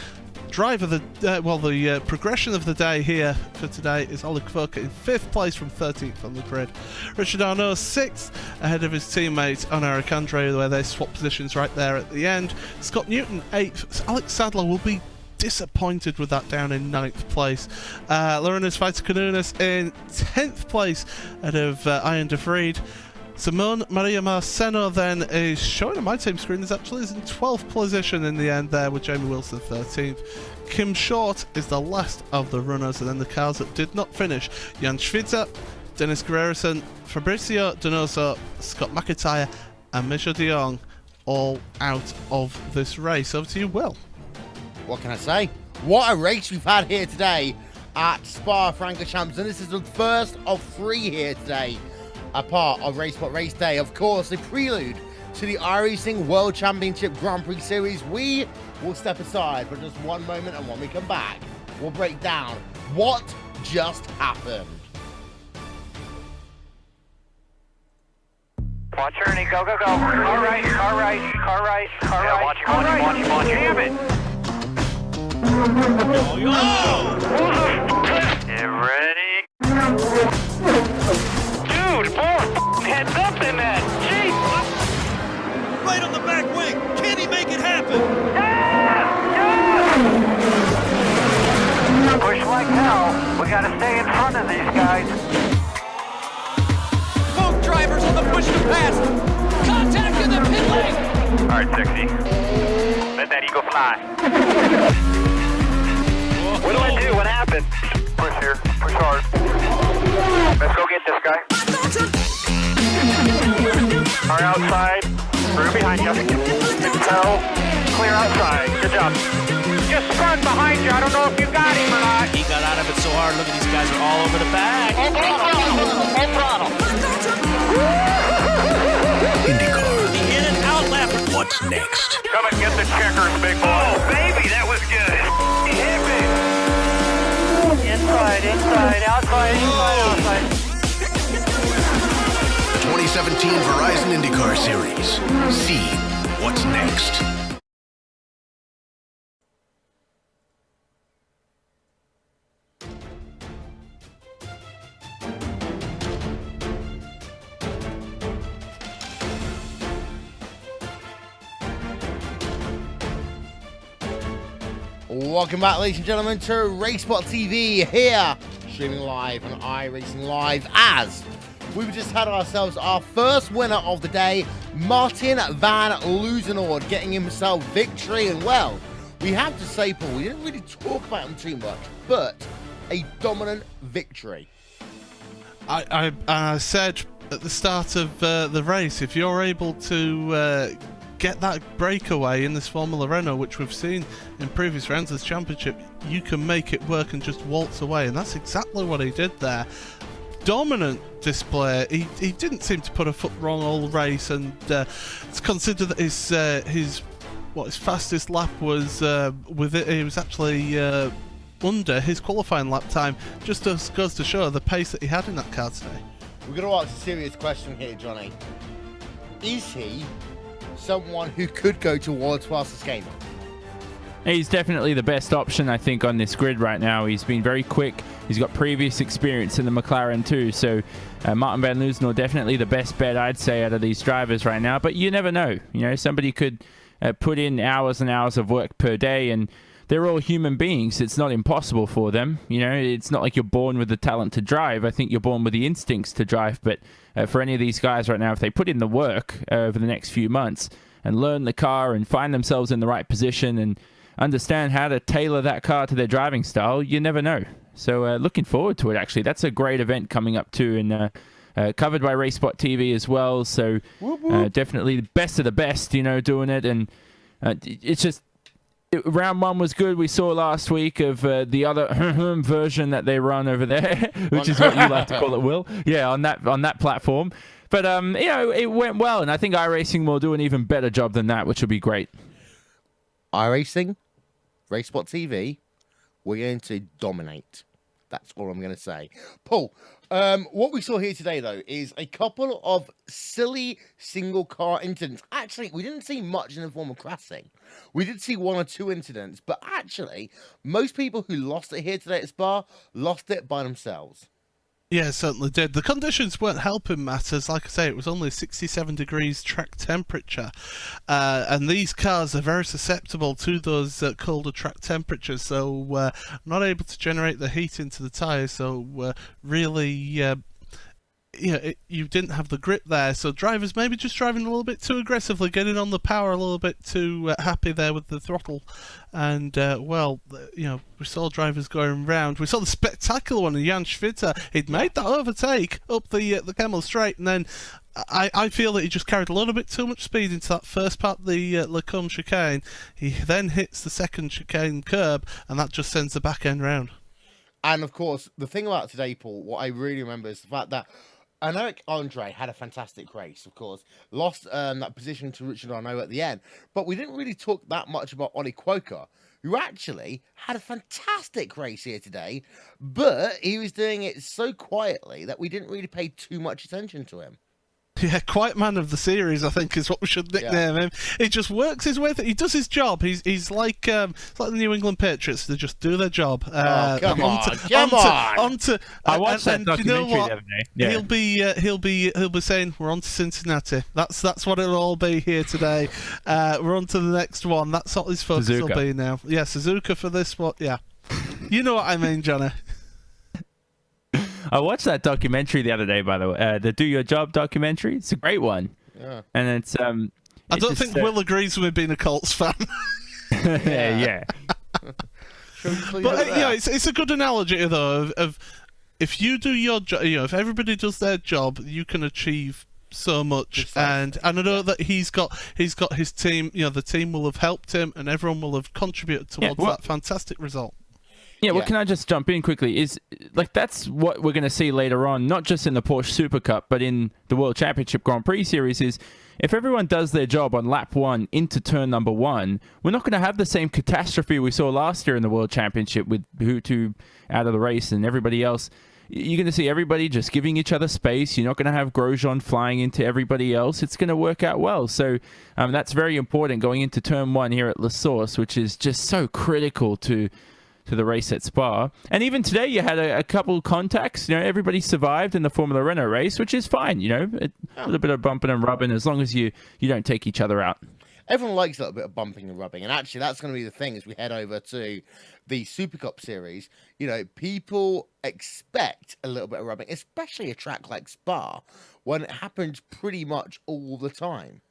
The progression of the day here for today is Oleg Kvoka in 5th place from 13th on the grid. Richard Arnault 6th ahead of his teammate on Eric Andre, where they swap positions right there at the end. Scott Newton 8th. Alex Sadler will be disappointed with that down in 9th place. Lorenas Vitacanunas in 10th place ahead of Ian de Vried. Simone Maria Marceno then is showing on my team screen is in 12th position in the end there with Jamie Wilson 13th. Kim Short is the last of the runners, and then the cars that did not finish: Jan Schwitzer, Dennis Guerrerson, Fabricio Donoso, Scott McIntyre and Misha de Jong all out of this race. Over to you, Will. What can I say? What a race we've had here today at Spa-Francorchamps, and this is the first of 3 here today, a part of RaceSpot RaceDay. Of course, a prelude to the iRacing World Championship Grand Prix Series. We will step aside for just one moment, and when we come back, we'll break down what just happened. Watch Ernie, go, go, go. Car right, car right, car right, car right. Watch, watch. Damn it. Get ready. Dude, more heads up in that. Jeez. Right on the back wing. Can he make it happen? Yes! Push like hell. We gotta stay in front of these guys. Both drivers on the push to pass. Contact in the pit lane. All right, sexy. Let that eagle fly. What do I do? What happened? Push here. Push hard. Let's go get this guy. Car outside. Through behind you. Toe. Clear outside. Good job. Just spun behind you. I don't know if you got him or not. He got out of it so hard. Look at these guys are all over the back. Full throttle. IndyCar. The in and out lap. What's next? Come and get the checkers, big boy. Oh, baby, that was good. He hit me. Inside, inside, outside, inside, outside. The 2017 Verizon IndyCar Series. See what's next. Welcome back, ladies and gentlemen, to RaceSpot TV here, streaming live on iRacing Live, as we've just had ourselves our first winner of the day, Martin van Loosnoord, getting himself victory. And well, we have to say, Paul, we didn't really talk about him too much, but a dominant victory. I said at the start of the race, if you're able to get that breakaway in this Formula Renault, which we've seen in previous rounds of this championship, you can make it work and just waltz away, and that's exactly what he did there. Dominant display. He didn't seem to put a foot wrong all race, and it's considered that his fastest lap was with it. He was actually under his qualifying lap time. Just goes to show the pace that he had in that car today. We're going to ask a serious question here, Johnny. Is he someone who could go to world's fastest game? He's definitely the best option, I think, on this grid right now. He's been very quick. He's got previous experience in the McLaren too. So Martin van Loosnoord, definitely the best bet, I'd say, out of these drivers right now. But you never know. You know, somebody could put in hours and hours of work per day and they're all human beings. It's not impossible for them. You know, it's not like you're born with the talent to drive. I think you're born with the instincts to drive. But for any of these guys right now, if they put in the work over the next few months and learn the car and find themselves in the right position and understand how to tailor that car to their driving style, you never know. So looking forward to it, actually. That's a great event coming up too, and covered by RaceSpot TV as well. So definitely the best of the best, you know, doing it. And it's just, round one was good. We saw last week of the other version that they run over there, which is what you like to call it, Will. Yeah, on that platform. But, you know, it went well, and I think iRacing will do an even better job than that, which will be great. iRacing, RaceSpot TV, we're going to dominate. That's all I'm going to say. Paul, what we saw here today, though, is a couple of silly single car incidents. Actually, we didn't see much in the form of crashing. We did see one or two incidents, but actually, most people who lost it here today at Spa lost it by themselves. Yeah, it certainly did. The conditions weren't helping matters. Like I say, it was only 67 degrees track temperature. And these cars are very susceptible to those colder track temperatures. So not able to generate the heat into the tyres. So really, you didn't have the grip there. So drivers maybe just driving a little bit too aggressively, getting on the power a little bit too happy there with the throttle. And, well, you know, we saw drivers going round. We saw the spectacular one of Jan Schwitter. He'd made that overtake up the Kemmel Straight, and then I feel that he just carried a little bit too much speed into that first part of the Le Combe chicane. He then hits the second chicane curb, and that just sends the back end round. And, of course, the thing about today, Paul, what I really remember is the fact that Eric Andre had a fantastic race, of course. Lost that position to Richard Arnault at the end. But we didn't really talk that much about Ollie Quoker, who actually had a fantastic race here today. But he was doing it so quietly that we didn't really pay too much attention to him. Yeah, quiet man of the series, I think, is what we should nickname him. He just works his way through. He does his job. He's like the New England Patriots. They just do their job. Come on! I watched that documentary you know what? the other day. Yeah. He'll be saying we're on to Cincinnati. That's what it'll all be here today. We're on to the next one. That's what his focus will be now. Yeah, Suzuka for this one. Yeah, you know what I mean, Johnny. I watched that documentary the other day, by the way, the Do Your Job documentary. It's a great one. Yeah. And it's I don't think Will agrees with me being a Colts fan. yeah. But yeah, it's a good analogy though of if you do your job, you know, if everybody does their job, you can achieve so much. And I know that he's got his team. You know, the team will have helped him, and everyone will have contributed towards that fantastic result. Yeah, well, can I just jump in quickly? Is like that's what we're going to see later on, not just in the Porsche Supercup, but in the World Championship Grand Prix Series, is if everyone does their job on lap one into turn number one, we're not going to have the same catastrophe we saw last year in the World Championship with Hutu out of the race and everybody else. You're going to see everybody just giving each other space. You're not going to have Grosjean flying into everybody else. It's going to work out well. So that's very important going into turn one here at La Source, which is just so critical to the race at Spa. And even today you had a couple contacts. You know, everybody survived in the Formula Renault race, which is fine. You know, a little bit of bumping and rubbing as long as you don't take each other out. Everyone likes a little bit of bumping and rubbing, and actually that's going to be the thing as we head over to the Supercup series. You know, people expect a little bit of rubbing, especially a track like Spa, when it happens pretty much all the time.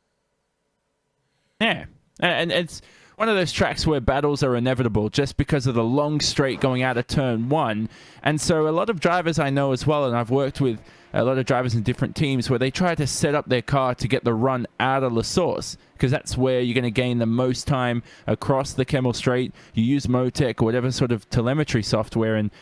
Yeah, and it's one of those tracks where battles are inevitable just because of the long straight going out of turn one. And so a lot of drivers I know as well, and I've worked with a lot of drivers in different teams where they try to set up their car to get the run out of La Source, because that's where you're going to gain the most time across the Kemmel Straight. You use Motec or whatever sort of telemetry software, and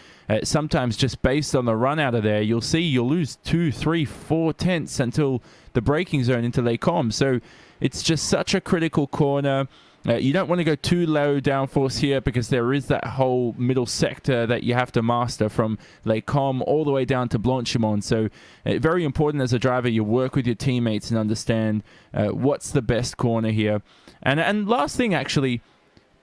sometimes just based on the run out of there, you'll lose 2, 3, 4 tenths until the braking zone into Les Combes. So it's just such a critical corner. You don't want to go too low downforce here because there is that whole middle sector that you have to master from Les Combes all the way down to Blanchimont. So very important as a driver, you work with your teammates and understand what's the best corner here. And last thing, actually,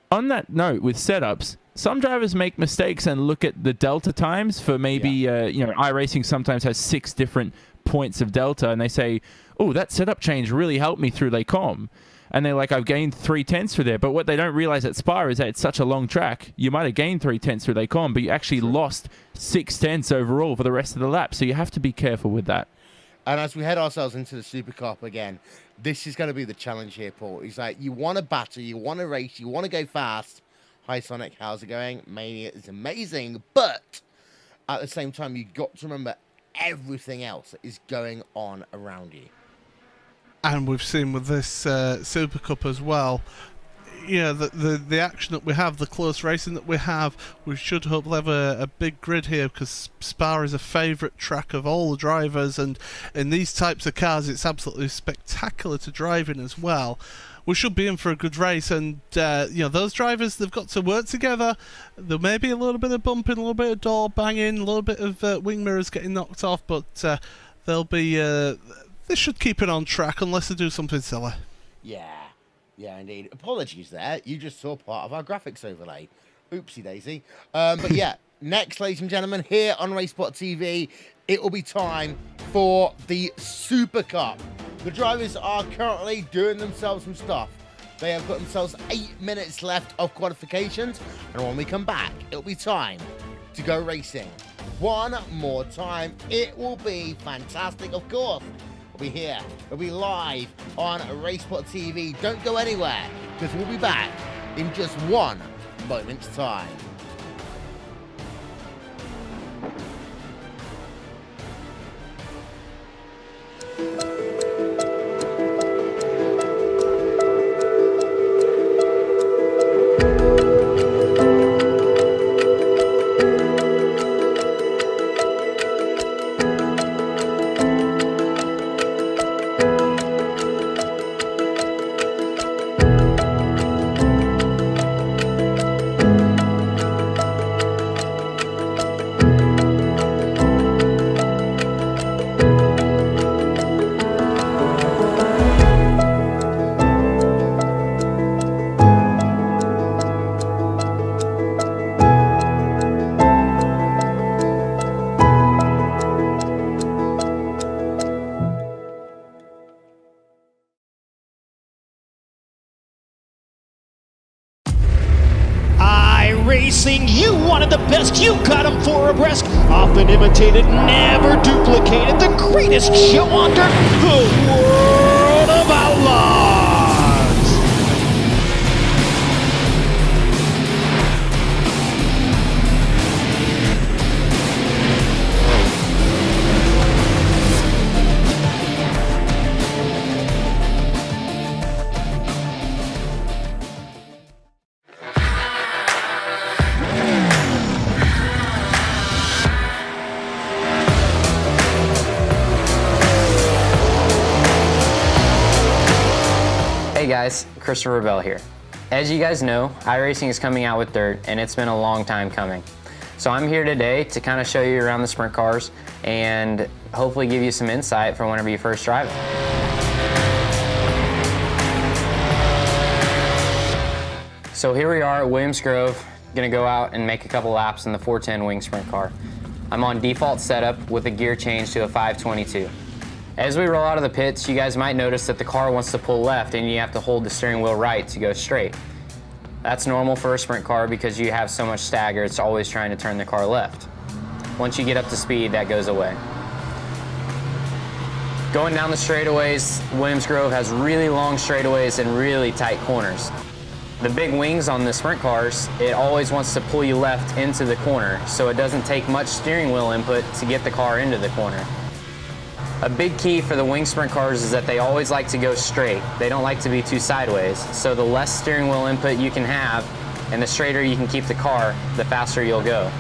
on that note with setups, some drivers make mistakes and look at the delta times for maybe, you know, iRacing sometimes has 6 different points of delta, and they say, oh, that setup change really helped me through Les Combes. and they're like, I've gained 3/10 through there. But what they don't realize at Spa is that it's such a long track. You might have gained 3/10 through Les Combes, but you actually lost 6/10 overall for the rest of the lap. So you have to be careful with that. And as we head ourselves into the Supercup again, this is going to be the challenge here, Paul. It's like, you want to battle, you want to race, you want to go fast. Hi, Sonic. How's it going? Mania is amazing. But at the same time, you've got to remember everything else that is going on around you. And we've seen with this Super Cup as well, the action that we have, the close racing that we have, we should hopefully have a big grid here, because Spa is a favourite track of all the drivers, and in these types of cars it's absolutely spectacular to drive in as well. We should be in for a good race, and those drivers, they've got to work together. There may be a little bit of bumping, a little bit of door banging, a little bit of wing mirrors getting knocked off, but they'll be they should keep it on track unless they do something silly. Yeah, indeed. Apologies there. You just saw part of our graphics overlay. Oopsie daisy. But yeah, next, ladies and gentlemen, here on RaceSpot TV, it will be time for the Super Cup. The drivers are currently doing themselves some stuff. They have got themselves 8 minutes left of qualifications. And when we come back, it'll be time to go racing. One more time. It will be fantastic, of course. We'll be here. We'll be live on RaceSpot TV. Don't go anywhere, because we'll be back in just one moment's time. iRacing, you wanted the best, you got them 4 abreast, often imitated, never duplicated, the greatest show on dirt, the world of outlaws. Hey guys, Christopher Bell here. As you guys know, iRacing is coming out with dirt, and it's been a long time coming. So I'm here today to kind of show you around the sprint cars and hopefully give you some insight for whenever you first drive it. So here we are at Williams Grove, gonna go out and make a couple laps in the 410 wing sprint car. I'm on default setup with a gear change to a 522. As we roll out of the pits, you guys might notice that the car wants to pull left and you have to hold the steering wheel right to go straight. That's normal for a sprint car because you have so much stagger, it's always trying to turn the car left. Once you get up to speed, that goes away. Going down the straightaways, Williams Grove has really long straightaways and really tight corners. The big wings on the sprint cars, it always wants to pull you left into the corner, so it doesn't take much steering wheel input to get the car into the corner. A big key for the wing sprint cars is that they always like to go straight. They don't like to be too sideways. So the less steering wheel input you can have and the straighter you can keep the car, the faster you'll go.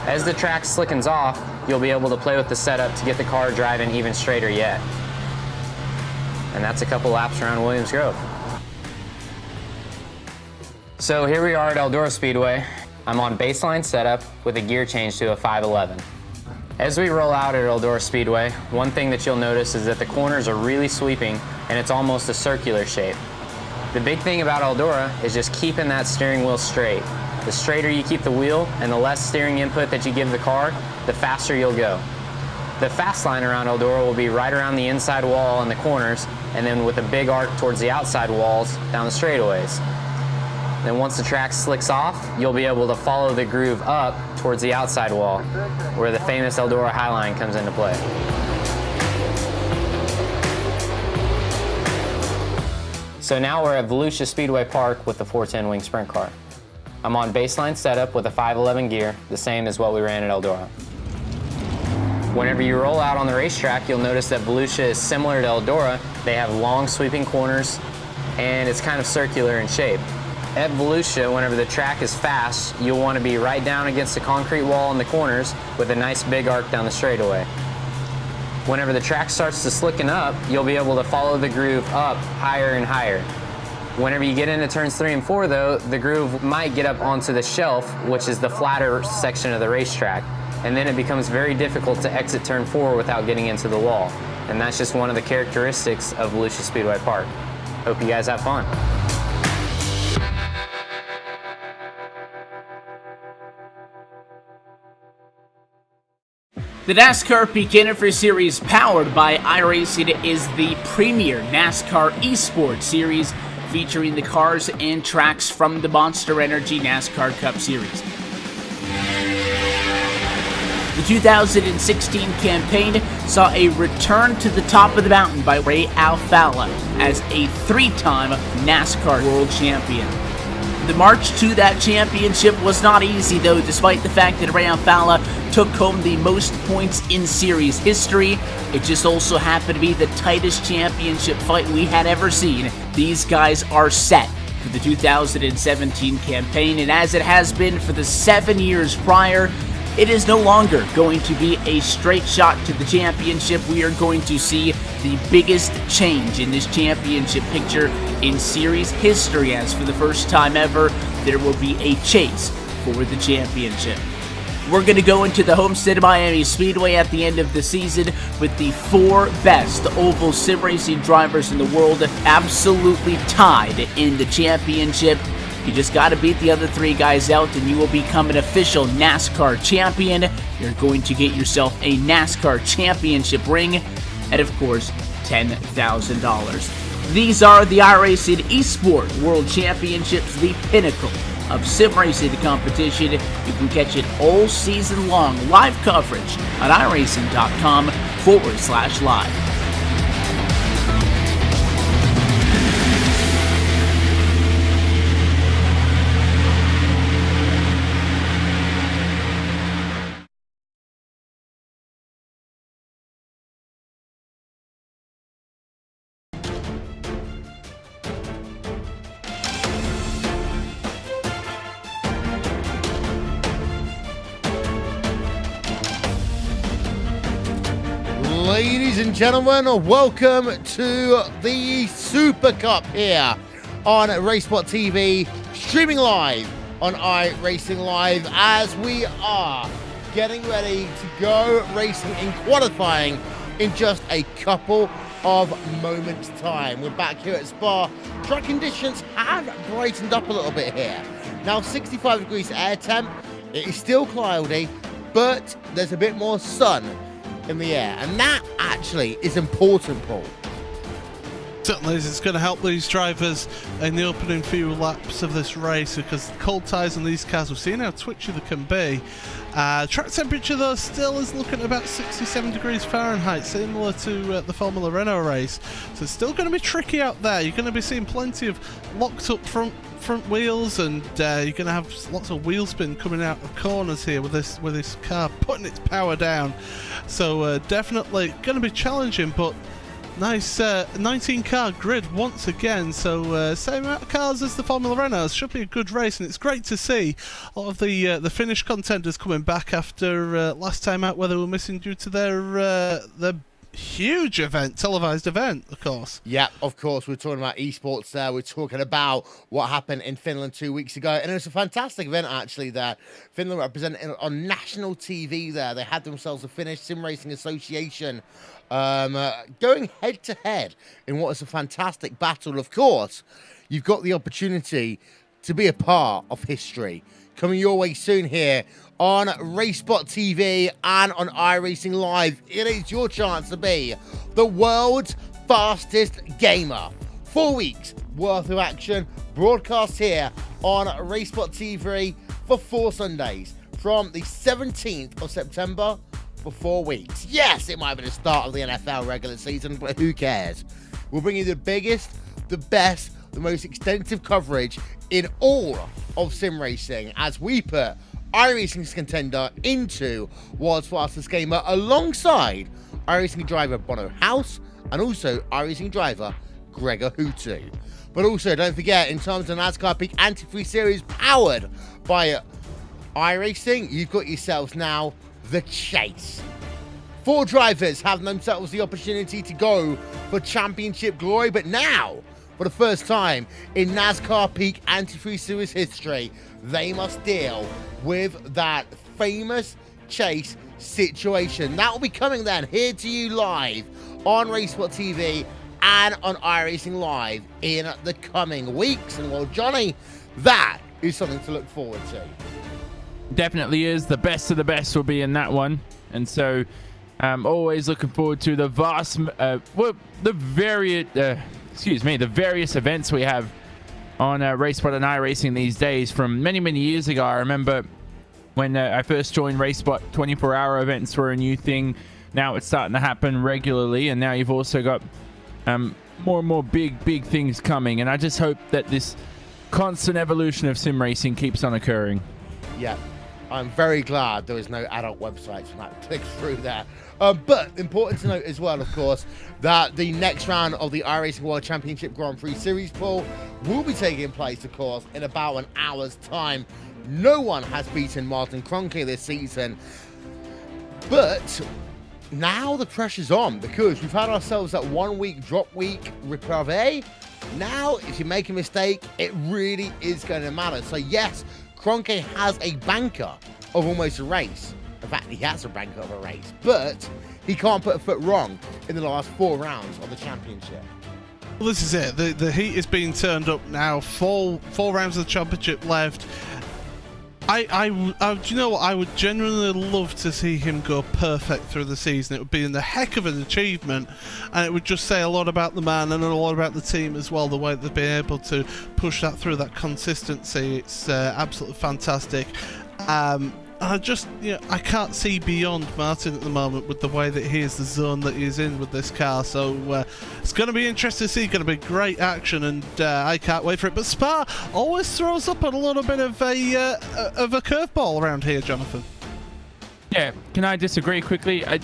As the track slickens off, you'll be able to play with the setup to get the car driving even straighter yet. And that's a couple laps around Williams Grove. So here we are at Eldora Speedway. I'm on baseline setup with a gear change to a 511. As we roll out at Eldora Speedway, one thing that you'll notice is that the corners are really sweeping and it's almost a circular shape. The big thing about Eldora is just keeping that steering wheel straight. The straighter you keep the wheel and the less steering input that you give the car, the faster you'll go. The fast line around Eldora will be right around the inside wall in the corners, and then with a big arc towards the outside walls down the straightaways. Then once the track slicks off, you'll be able to follow the groove up towards the outside wall, where the famous Eldora Highline comes into play. So now we're at Volusia Speedway Park with the 410 wing sprint car. I'm on baseline setup with a 511 gear, the same as what we ran at Eldora. Whenever you roll out on the racetrack, you'll notice that Volusia is similar to Eldora. They have long sweeping corners, and it's kind of circular in shape. At Volusia, whenever the track is fast, you'll want to be right down against the concrete wall in the corners with a nice big arc down the straightaway. Whenever the track starts to slicken up, you'll be able to follow the groove up higher and higher. Whenever you get into turns 3 and 4 though, the groove might get up onto the shelf, which is the flatter section of the racetrack. And then it becomes very difficult to exit turn 4 without getting into the wall. And that's just one of the characteristics of Volusia Speedway Park. Hope you guys have fun. The NASCAR Beginner Series powered by iRacing is the premier NASCAR eSports series featuring the cars and tracks from the Monster Energy NASCAR Cup Series. The 2016 campaign saw a return to the top of the mountain by Ray Alfalla as a 3-time NASCAR World Champion. The march to that championship was not easy though, despite the fact that Ray Alfalla took home the most points in series history. It just also happened to be the tightest championship fight we had ever seen. These guys are set for the 2017 campaign, and as it has been for the 7 years prior, it is no longer going to be a straight shot to the championship. We are going to see the biggest change in this championship picture in series history, as for the first time ever, there will be a chase for the championship. We're going to go into the Homestead Miami Speedway at the end of the season with the 4 best oval sim racing drivers in the world absolutely tied in the championship. You just got to beat the other 3 guys out and you will become an official NASCAR champion. You're going to get yourself a NASCAR championship ring and, of course, $10,000. These are the iRacing eSport World Championships, the pinnacle of sim racing competition. You can catch it all season long, live coverage on iRacing.com/live. Ladies and gentlemen, welcome to the Supercup here on RaceSpot TV, streaming live on iRacing Live as we are getting ready to go racing in qualifying in just a couple of moments' time. We're back here at Spa. Track conditions have brightened up a little bit here. Now 65 degrees air temp. It is still cloudy, but there's a bit more sun in the air, and that actually is important, Paul. Certainly is. It's going to help these drivers in the opening few laps of this race, because cold tyres on these cars, we've seen how twitchy they can be. Track temperature though still is looking at about 67 degrees Fahrenheit, similar to the Formula Renault race, so it's still going to be tricky out there. You're going to be seeing plenty of locked up front wheels, and you're going to have lots of wheel spin coming out of corners here with this car putting its power down. So definitely going to be challenging, but nice 19-car grid once again. So same amount of cars as the Formula Renault. Should be a good race, and it's great to see a lot of the Finnish contenders coming back after last time out, where they were missing due to their huge event, televised event, of course. Yeah, of course. We're talking about esports there. We're talking about what happened in Finland 2 weeks ago. And it was a fantastic event, actually, that Finland represented on national TV there. They had themselves a Finnish Sim Racing Association going head-to-head in what is a fantastic battle. Of course, you've got the opportunity to be a part of history. Coming your way soon here on RaceSpot TV and on iRacing Live. It is your chance to be the world's fastest gamer. 4 weeks worth of action broadcast here on RaceSpot TV for 4 Sundays from the 17th of September for 4 weeks. Yes, it might be the start of the NFL regular season, but who cares? We'll bring you the biggest, the best, the most extensive coverage in all of sim racing as we put iRacing's contender into World's Fastest Gamer alongside iRacing driver Bono House and also iRacing driver Gregor Hutu. But also, don't forget, in terms of NASCAR Peak Anti-Free Series powered by iRacing, you've got yourselves now the Chase. 4 drivers have themselves the opportunity to go for championship glory, but now, for the first time in NASCAR Peak Anti-Free Series history, they must deal with that famous Chase situation. That will be coming then here to you live on RaceSpot TV and on iRacing Live in the coming weeks. And well, Johnny, that is something to look forward to. Definitely is. The best of the best will be in that one. And so I'm always looking forward to the the various events we have on RaceSpot and iRacing these days. From many years ago, I remember when I first joined RaceSpot, 24-hour events were a new thing. Now it's starting to happen regularly, and now you've also got more and more big things coming. And I just hope that this constant evolution of sim racing keeps on occurring. Yeah, I'm very glad there is no adult websites for that to click through there. But important to note as well, of course, that the next round of the iRacing World Championship Grand Prix Series pool will be taking place, of course, in about an hour's time. No one has beaten Martin Kroenke this season. But now the pressure's on because we've had ourselves that 1 week drop week reprieve. Now, if you make a mistake, it really is going to matter. So yes, Kroenke has a banker of almost a race. In fact, he has a banker of a race, but he can't put a foot wrong in the last 4 rounds of the championship. Well, this is it. The heat is being turned up now. Four rounds of the championship left. Do you know what? I would genuinely love to see him go perfect through the season. It would be a heck of an achievement, and it would just say a lot about the man and a lot about the team as well, the way they've been able to push that through, that consistency. It's absolutely fantastic. I just, I can't see beyond Martin at the moment with the way that he is, the zone that he is in with this car. So it's going to be interesting to see. Going to be great action, and I can't wait for it. But Spa always throws up a little bit of a curveball around here, Jonathan. Yeah, can I disagree quickly? I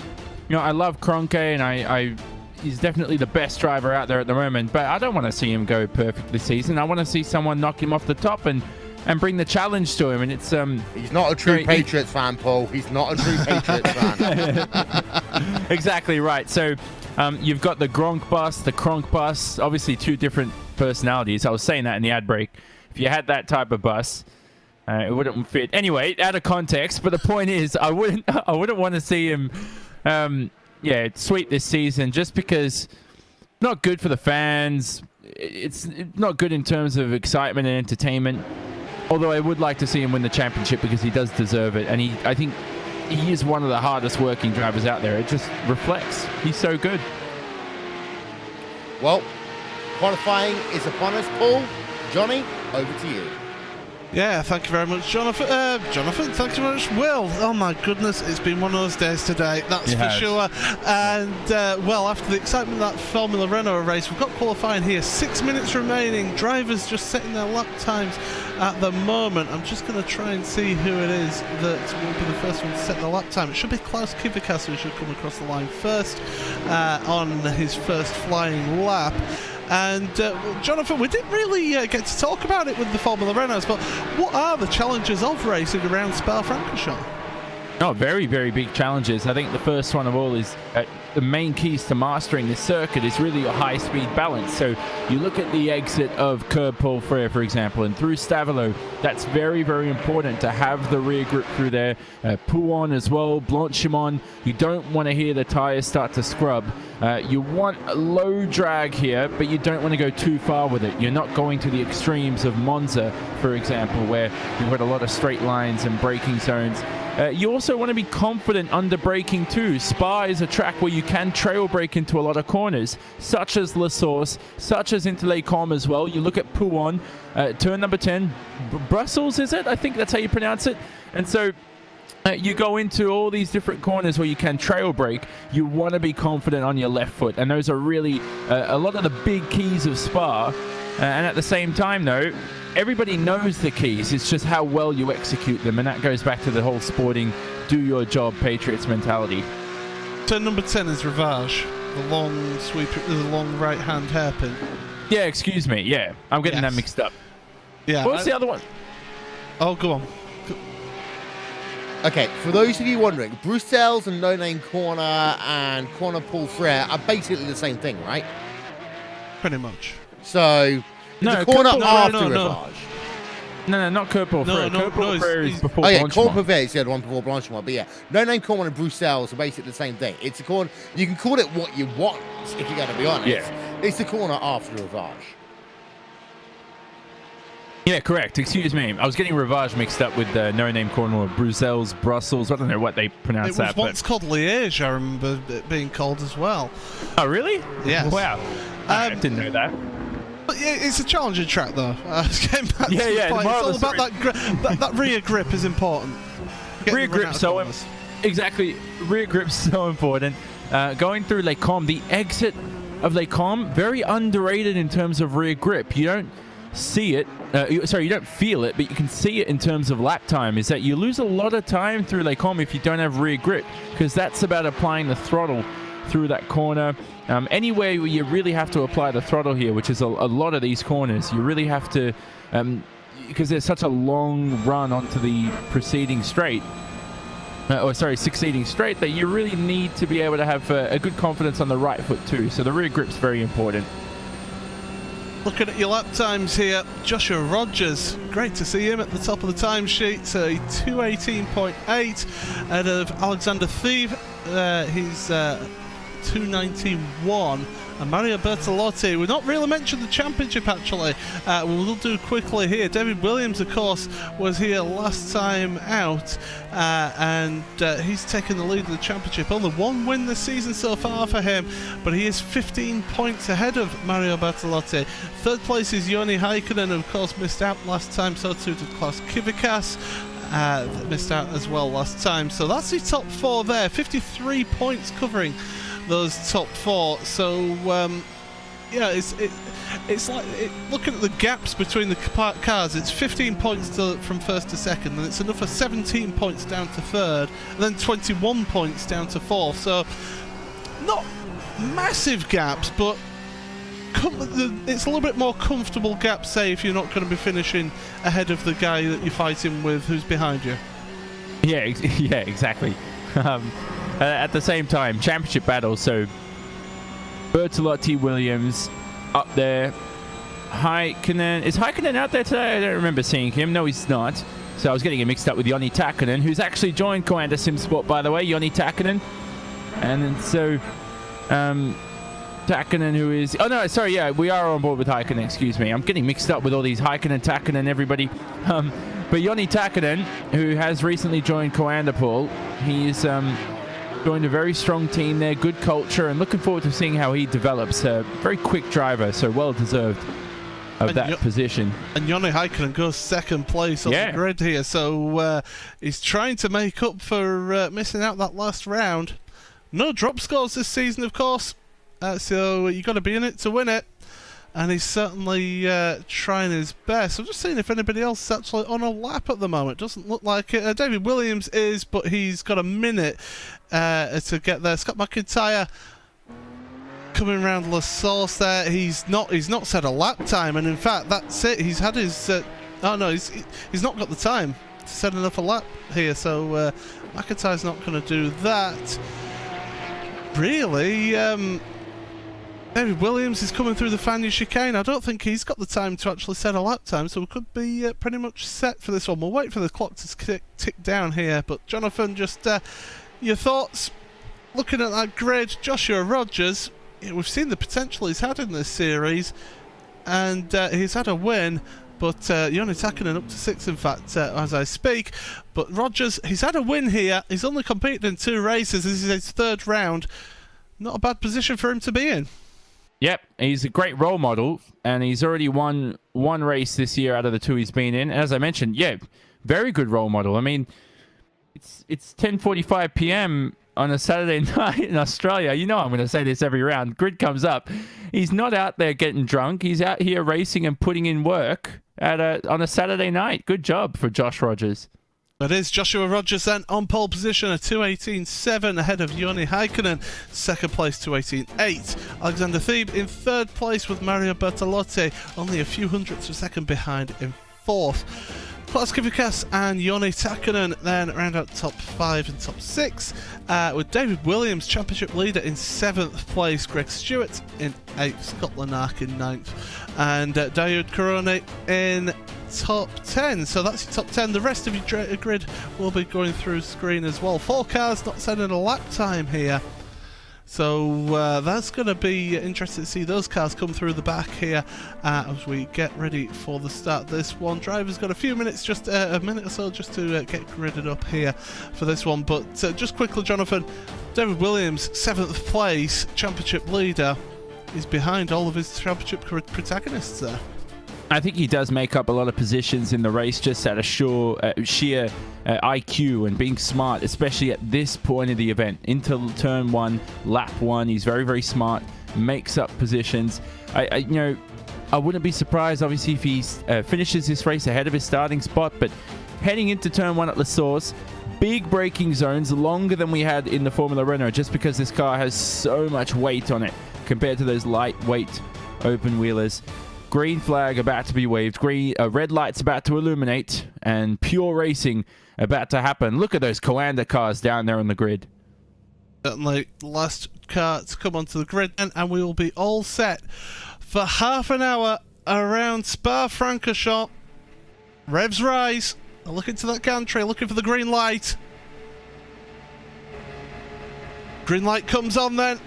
love Kroenke, and he's definitely the best driver out there at the moment. But I don't want to see him go perfect this season. I want to see someone knock him off the top and bring the challenge to him. And it's he's not a true Patriots fan, Paul. He's not a true Patriots fan. Exactly right. So you've got the Gronk bus, the Kronk bus, obviously 2 different personalities. I was saying that in the ad break. If you had that type of bus, it wouldn't fit. Anyway, out of context, but the point is I wouldn't want to see him sweep this season, just because not good for the fans. It's not good in terms of excitement and entertainment. Although I would like to see him win the championship because he does deserve it. And I think he is one of the hardest working drivers out there. It just reflects. He's so good. Well, qualifying is upon us, Paul. Johnny, over to you. Yeah, thank you very much, Jonathan. Jonathan, thank you very much, Will. Oh my goodness, it's been one of those days today, that's for sure. And well, after the excitement of that Formula Renault race, we've got qualifying here. 6 minutes remaining. Drivers just setting their lap times at the moment. I'm just going to try and see who it is that will be the first one to set the lap time. It should be Klaus Kivikas who should come across the line first on his first flying lap. And Jonathan, we didn't really get to talk about it with the Formula Renaults, but what are the challenges of racing around Spa-Francorchamps? Oh, very big challenges. I think the first one of all is the main keys to mastering this circuit is really your high-speed balance. So you look at the exit of Curb Paul Frere, for example, and through Stavelot, that's very important to have the rear grip through there. Pouon as well, Blanchimont. You don't want to hear the tyres start to scrub You want a low drag here, but you don't want to go too far with it. You're not going to the extremes of Monza, for example, where you've got a lot of straight lines and braking zones. You also want to be confident under braking too. Spa is a track where you can trail brake into a lot of corners, such as La Source, such as into Les Combes as well. You look at Pouon, turn number 10, Brussels, is it? I think that's how you pronounce it. And so you go into all these different corners where you can trail brake. You want to be confident on your left foot, and those are really a lot of the big keys of Spa. And at the same time, though, everybody knows the keys. It's just how well you execute them, and that goes back to the whole sporting, do your job, Patriots mentality. Turn number 10 is Ravage, the long sweep, the long right-hand hairpin. Yeah, excuse me. Yeah, I'm getting that mixed up. Yeah. What's the other one? Oh, go on. Okay, for those of you wondering, Bruxelles and No Name Corner and Corner Paul Frere are basically the same thing, right? Pretty much. So, No, the corner Corner- after no. Ravage. No, not Kurt Paul Frere. Kurt Paul Frere is before Oh yeah, Blanchimont. Corner Frere is the other one before Blanchimont. But yeah, No Name Corner and Bruxelles are basically the same thing. It's a corner. You can call it what you want, if you're going to be honest. Yeah. It's the corner after Ravage. Yeah, correct. Excuse me. I was getting Ravage mixed up with No Name Corner or Bruxelles, Brussels. I don't know what they pronounce It was that. once called Liège, I remember it being called as well. Oh, really? Yes. Wow. I didn't know that. But yeah, it's a challenging track, though. Getting back to Yeah, the yeah, point, the it's moral all of the about that rear grip is important. Rear grip, so exactly. Rear grip's so important. Going through Les Combes, the exit of Les Combes, very underrated in terms of rear grip. You don't see it. You don't feel it, but you can see it in terms of lap time. Is that you lose a lot of time through Les Combes if you don't have rear grip, because that's about applying the throttle through that corner. Anywhere where you really have to apply the throttle here, which is a lot of these corners, you really have to, because there's such a long run onto the preceding straight, succeeding straight, that you really need to be able to have a good confidence on the right foot too. So the rear grip's very important. Looking at your lap times here, Joshua Rogers, great to see him at the top of the timesheet, a 2:18.8 ahead of Alexander Thieve. He's 2:19.1. And Mario Bertolotti, we've not really mentioned the championship actually. We'll do quickly here. David Williams, of course, was here last time out, and he's taken the lead of the championship. Only one win this season so far for him, but he is 15 points ahead of Mario Bertolotti. Third place is Joni Häkkinen, who of course missed out last time, so too did Klaus Kivikas. Missed out as well last time. So that's the top four there, 53 points covering those top four. So yeah, it's like looking at the gaps between the cars. It's 15 points from first to second, and it's another 17 points down to third, and then 21 points down to fourth. So not massive gaps, but it's a little bit more comfortable gap, say, if you're not going to be finishing ahead of the guy that you're fighting with who's behind you. Yeah, yeah, exactly. At the same time, championship battle, so Bertolotti, Williams up there. Häkkinen, is Häkkinen out there today? I don't remember seeing him. No, he's not. So I was getting him mixed up with Joni Häkkinen, who's actually joined Commander SimSport, by the way, Joni Häkkinen. And then so Häkkinen, who is... Oh, no, sorry, yeah, we are on board with Häkkinen, excuse me. I'm getting mixed up with all these Häkkinen, everybody. But Joni Häkkinen, who has recently joined Coanderpool, he's joined a very strong team there, good culture, and looking forward to seeing how he develops. A very quick driver, so well-deserved of that position. And Joni Häkkinen goes second place on the grid here, so he's trying to make up for missing out that last round. No drop scores this season, of course, so you got to be in it to win it. And he's certainly trying his best. I'm just seeing if anybody else is actually on a lap at the moment. Doesn't look like it. David Williams is, but he's got a minute to get there. Scott McIntyre coming around La Source there. He's not set a lap time, and in fact that's it. He's had his he's not got the time to set enough a lap here. So McIntyre's not going to do that. Really. David Williams is coming through the Fania chicane. I don't think he's got the time to actually set a lap time, so we could be pretty much set for this one. We'll wait for the clock to tick down here. But Jonathan, just your thoughts looking at that grid, Joshua Rogers, we've seen the potential he's had in this series, and he's had a win, but Joni Takkonen up to 6th, in fact, as I speak. But Rogers, he's had a win here. He's only competed in 2 races. This is his 3rd round. Not a bad position for him to be in. Yep, he's a great role model, and he's already won 1 race this year out of the 2 he's been in. As I mentioned, yeah, very good role model. I mean, it's 10:45 p.m. on a Saturday night in Australia. You know I'm going to say this every round. Grid comes up. He's not out there getting drunk. He's out here racing and putting in work on a Saturday night. Good job for Josh Rogers. That is Joshua Rogers then on pole position, a 2:18.7 ahead of Joni Häkkinen. 2nd place, 2:18.8. Alexander Thieb in 3rd place with Mario Bertolotti, only a few hundredths of a second behind in 4th. Klaus Kvykas and Joni Takkonen then round out top 5 and top 6, with David Williams, championship leader, in 7th place, Greg Stewart in 8th, Scott Lanark in 9th, and Daoud Karone in top 10. So that's your top 10. The rest of your grid will be going through screen as well. 4 cars not setting a lap time here. So that's going to be interesting to see those cars come through the back here as we get ready for the start of this one. Driver's got a few minutes, just a minute or so, just to get gridded up here for this one. But just quickly, Jonathan, David Williams, 7th place, championship leader, is behind all of his championship protagonists there. I think he does make up a lot of positions in the race just out of sheer IQ and being smart, especially at this point of the event. Into turn 1, lap 1, he's very, very smart, makes up positions. I wouldn't be surprised, obviously, if he finishes this race ahead of his starting spot, but heading into turn 1 at La Source, big braking zones, longer than we had in the Formula Renault, just because this car has so much weight on it compared to those lightweight open wheelers. Green flag about to be waved. Red lights about to illuminate, and pure racing about to happen. Look at those Coanda cars down there on the grid. Certainly, last car to come onto the grid, and we will be all set for half an hour around Spa-Francorchamps. Revs rise. Look into that gantry, looking for the green light. Green light comes on then.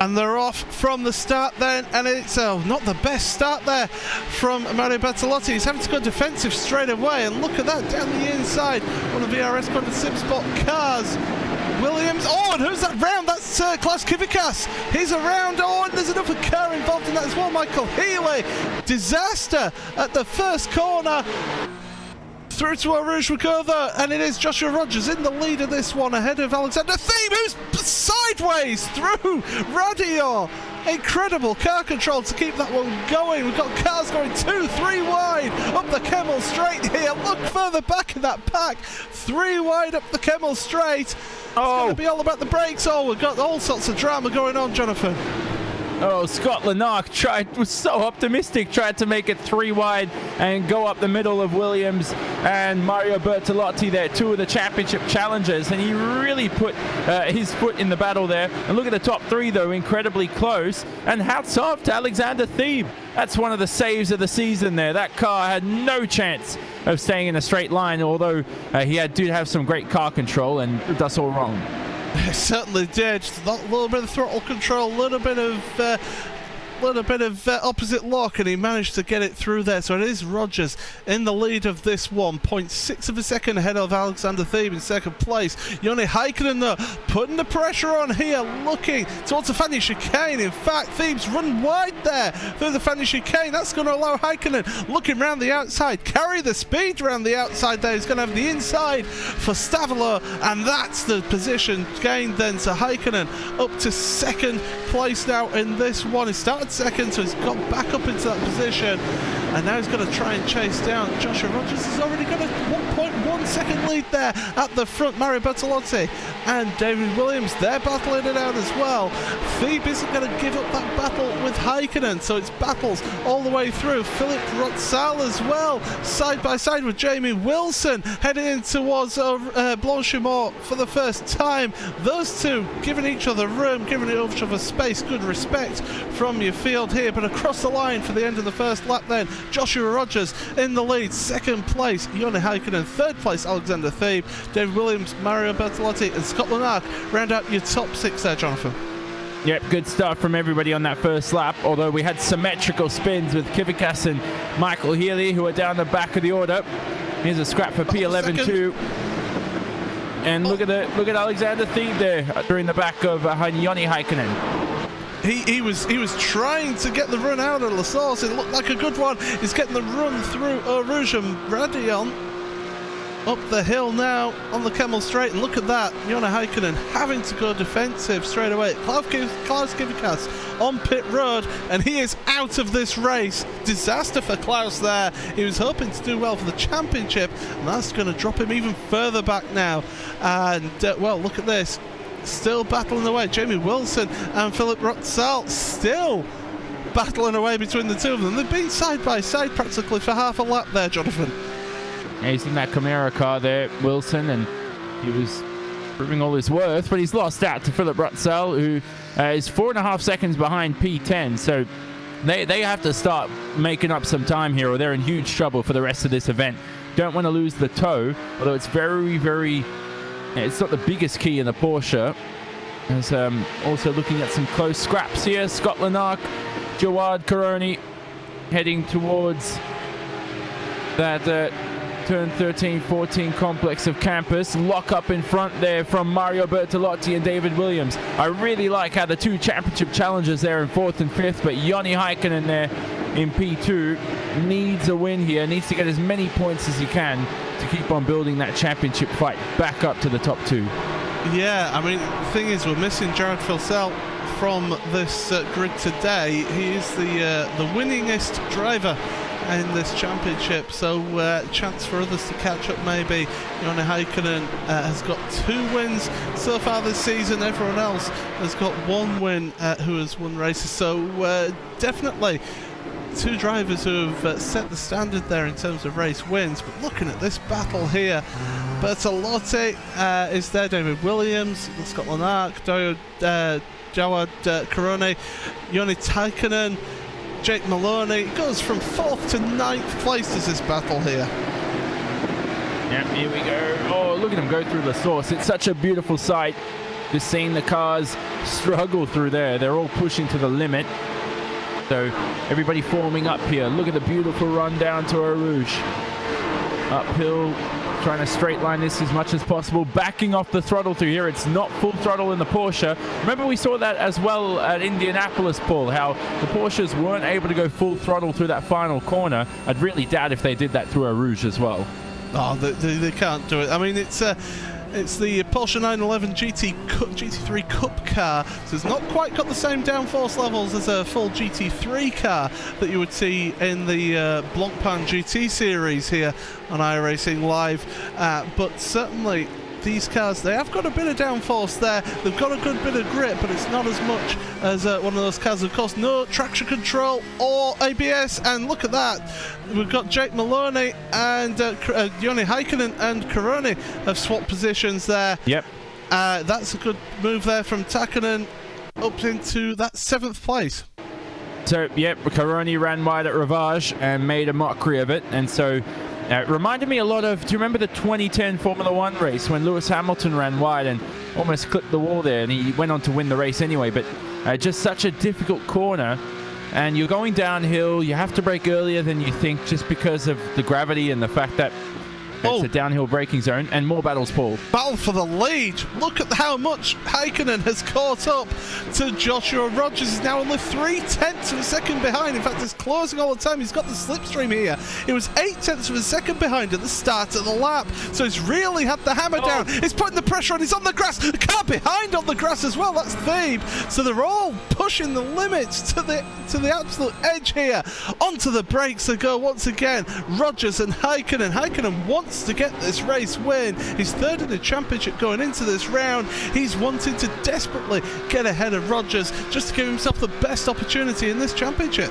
And they're off from the start then, and it's not the best start there from Mario Bertolotti. He's having to go defensive straight away, and look at that down the inside. One of the RaceSpot SimSpot cars. Williams, and who's that round? That's Klaus Kvykas. He's around, and there's another car involved in that as well, Michael Healy. Disaster at the first corner. Through to Rouge Recover, and it is Joshua Rogers in the lead of this one, ahead of Alexander Thieb, who's sideways through Radio. Incredible car control to keep that one going. We've got cars going 2-3 wide up the Kemmel Straight here. Look further back in that pack. 3 wide up the Kemmel Straight. It's going to be all about the brakes. We've got all sorts of drama going on, Jonathan. Scott Lanark was so optimistic, tried to make it 3 wide and go up the middle of Williams and Mario Bertolotti there, 2 of the championship challengers, and he really put his foot in the battle there. And look at the top 3 though, incredibly close, and hats off to Alexander Thieb. That's one of the saves of the season there. That car had no chance of staying in a straight line, although he did have some great car control and proved us all wrong. It certainly did. A little bit of throttle control, a little bit of opposite lock, and he managed to get it through there. So it is Rogers in the lead of this one, 0.6 of a second ahead of Alexander Thieb in 2nd place. Joni Häkkinen though, putting the pressure on here, looking towards the Fanny chicane. In fact, Thieb's run wide there through the Fanny chicane. That's going to allow Häkkinen, looking round the outside, carry the speed around the outside there. He's going to have the inside for Stavolo, and that's the position gained then to Häkkinen, up to 2nd place now in this one. He started 2nd, so he's got back up into that position, and now he's got to try and chase down. Joshua Rogers has already got a 1.1 second lead there at the front. Mario Bertolotti and David Williams, they're battling it out as well. Thieb isn't going to give up that battle with Häkkinen, so it's battles all the way through. Philip Rotsal as well, side by side with Jamie Wilson, heading in towards Blanchimont for the first time. Those two giving each other room, giving each other space. Good respect from your field here, but across the line for the end of the first lap then. Joshua Rogers in the lead, second place Joni Häkkinen, third place Alexander Thieb, David Williams, Mario Bertolotti and Scott Lanark round out your top 6 there, Jonathan. Yep, good stuff from everybody on that first lap, although we had symmetrical spins with Kvyat and Michael Healy, who are down the back of the order. Here's a scrap for P11 too. And look at Alexander Thieb there during the back of Joni Häkkinen. He was trying to get the run out of La Source. It looked like a good one. He's getting the run through Eau Rouge and Radion. Up the hill now on the Kemmel Straight, and look at that, Joni Häkkinen having to go defensive straight away. Klaus Kvyat on pit road, and he is out of this race. Disaster for Klaus there. He was hoping to do well for the championship, and that's going to drop him even further back now. And well, look at this, still battling away. Jamie Wilson and Philip Rotzel still battling away between the two of them. They've been side by side practically for half a lap there, Jonathan. Yeah, he's in that Camaro car there, Wilson, and he was proving all his worth, but he's lost out to Philip Rotzel, who is 4.5 seconds behind P10, so they have to start making up some time here, or they're in huge trouble for the rest of this event. Don't want to lose the toe, although it's it's not the biggest key in the Porsche. There's also looking at some close scraps here. Scott Lanark, Jawad Karoni heading towards that turn 13-14 complex of campus. Lock up in front there from Mario Bertolotti and David Williams. I really like how the two championship challengers there in 4th and 5th, but Joni Häkkinen there in P2 needs a win here, needs to get as many points as he can to keep on building that championship fight back up to the top 2. Yeah, I mean, the thing is, we're missing Jared Filsell from this grid today. He is the winningest driver in this championship, so chance for others to catch up maybe. Joni Häkkinen has got 2 wins so far this season. Everyone else has got 1 win who has won races, so definitely 2 drivers who have set the standard there in terms of race wins. But looking at this battle here, Bertolotti is there, David Williams, Scott Lanark, Jawad Karoni, Joni Häkkinen, Jake Maloney. Goes from 4th to 9th place as this battle here. Yep, here we go. Oh, look at him go through La Source. It's such a beautiful sight, just seeing the cars struggle through there. They're all pushing to the limit. So everybody forming up here. Look at the beautiful run down to Eau Rouge. Uphill, trying to straight line this as much as possible. Backing off the throttle through here. It's not full throttle in the Porsche. Remember we saw that as well at Indianapolis, Paul, how the Porsches weren't able to go full throttle through that final corner. I'd really doubt if they did that through Eau Rouge as well. Oh, they can't do it. I mean, it's the Porsche 911 GT3 Cup car, so it's not quite got the same downforce levels as a full GT3 car that you would see in the Blancpain GT series here on iRacing Live, but certainly these cars, they have got a bit of downforce there. They've got a good bit of grip, but it's not as much as one of those cars. Of course, no traction control or ABS, and look at that. We've got Jake Maloney and Joni Häkkinen and Karoni have swapped positions there. Yep. That's a good move there from Häkkinen up into that 7th place. So, yep, Karoni ran wide at Ravage and made a mockery of it, and so it reminded me a lot of, do you remember the 2010 Formula 1 race when Lewis Hamilton ran wide and almost clipped the wall there, and he went on to win the race anyway, but just such a difficult corner, and you're going downhill, you have to brake earlier than you think just because of the gravity and the fact that it's a downhill braking zone, and more battles, Paul. Battle for the lead. Look at how much Häkkinen has caught up to Joshua Rogers. He's now only 3/10 of a second behind. In fact, he's closing all the time. He's got the slipstream here. It was 8/10 of a second behind at the start of the lap. So he's really had the hammer down. He's putting the pressure on. He's on the grass. The car behind on the grass as well. That's Thieb. So they're all pushing the limits to the absolute edge here. Onto the brakes they go once again. Rogers and Häkkinen. Häkkinen wants to get this race win. He's 3rd in the championship going into this round. He's wanting to desperately get ahead of Rogers just to give himself the best opportunity in this championship.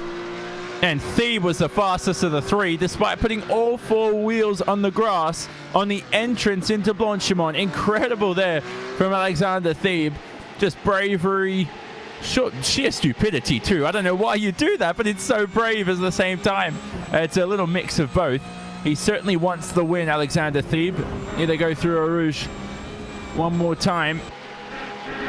And Thieb was the fastest of the 3, despite putting all 4 wheels on the grass on the entrance into Blanchimont. Incredible there from Alexander Thieb. Just bravery, sheer stupidity too. I don't know why you do that, but it's so brave at the same time. It's a little mix of both. He certainly wants the win, Alexander Thebe. Here they go through Eau Rouge one more time.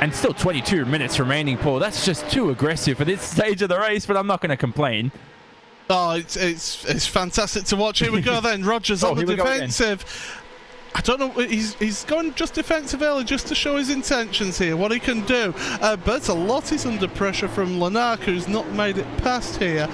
And still 22 minutes remaining, Paul. That's just too aggressive for this stage of the race, but I'm not going to complain. Oh, it's fantastic to watch. Here we go then. Rogers on the defensive. I don't know. He's going just defensive early just to show his intentions here, what he can do. Bertolotti is under pressure from Lanac, who's not made it past here.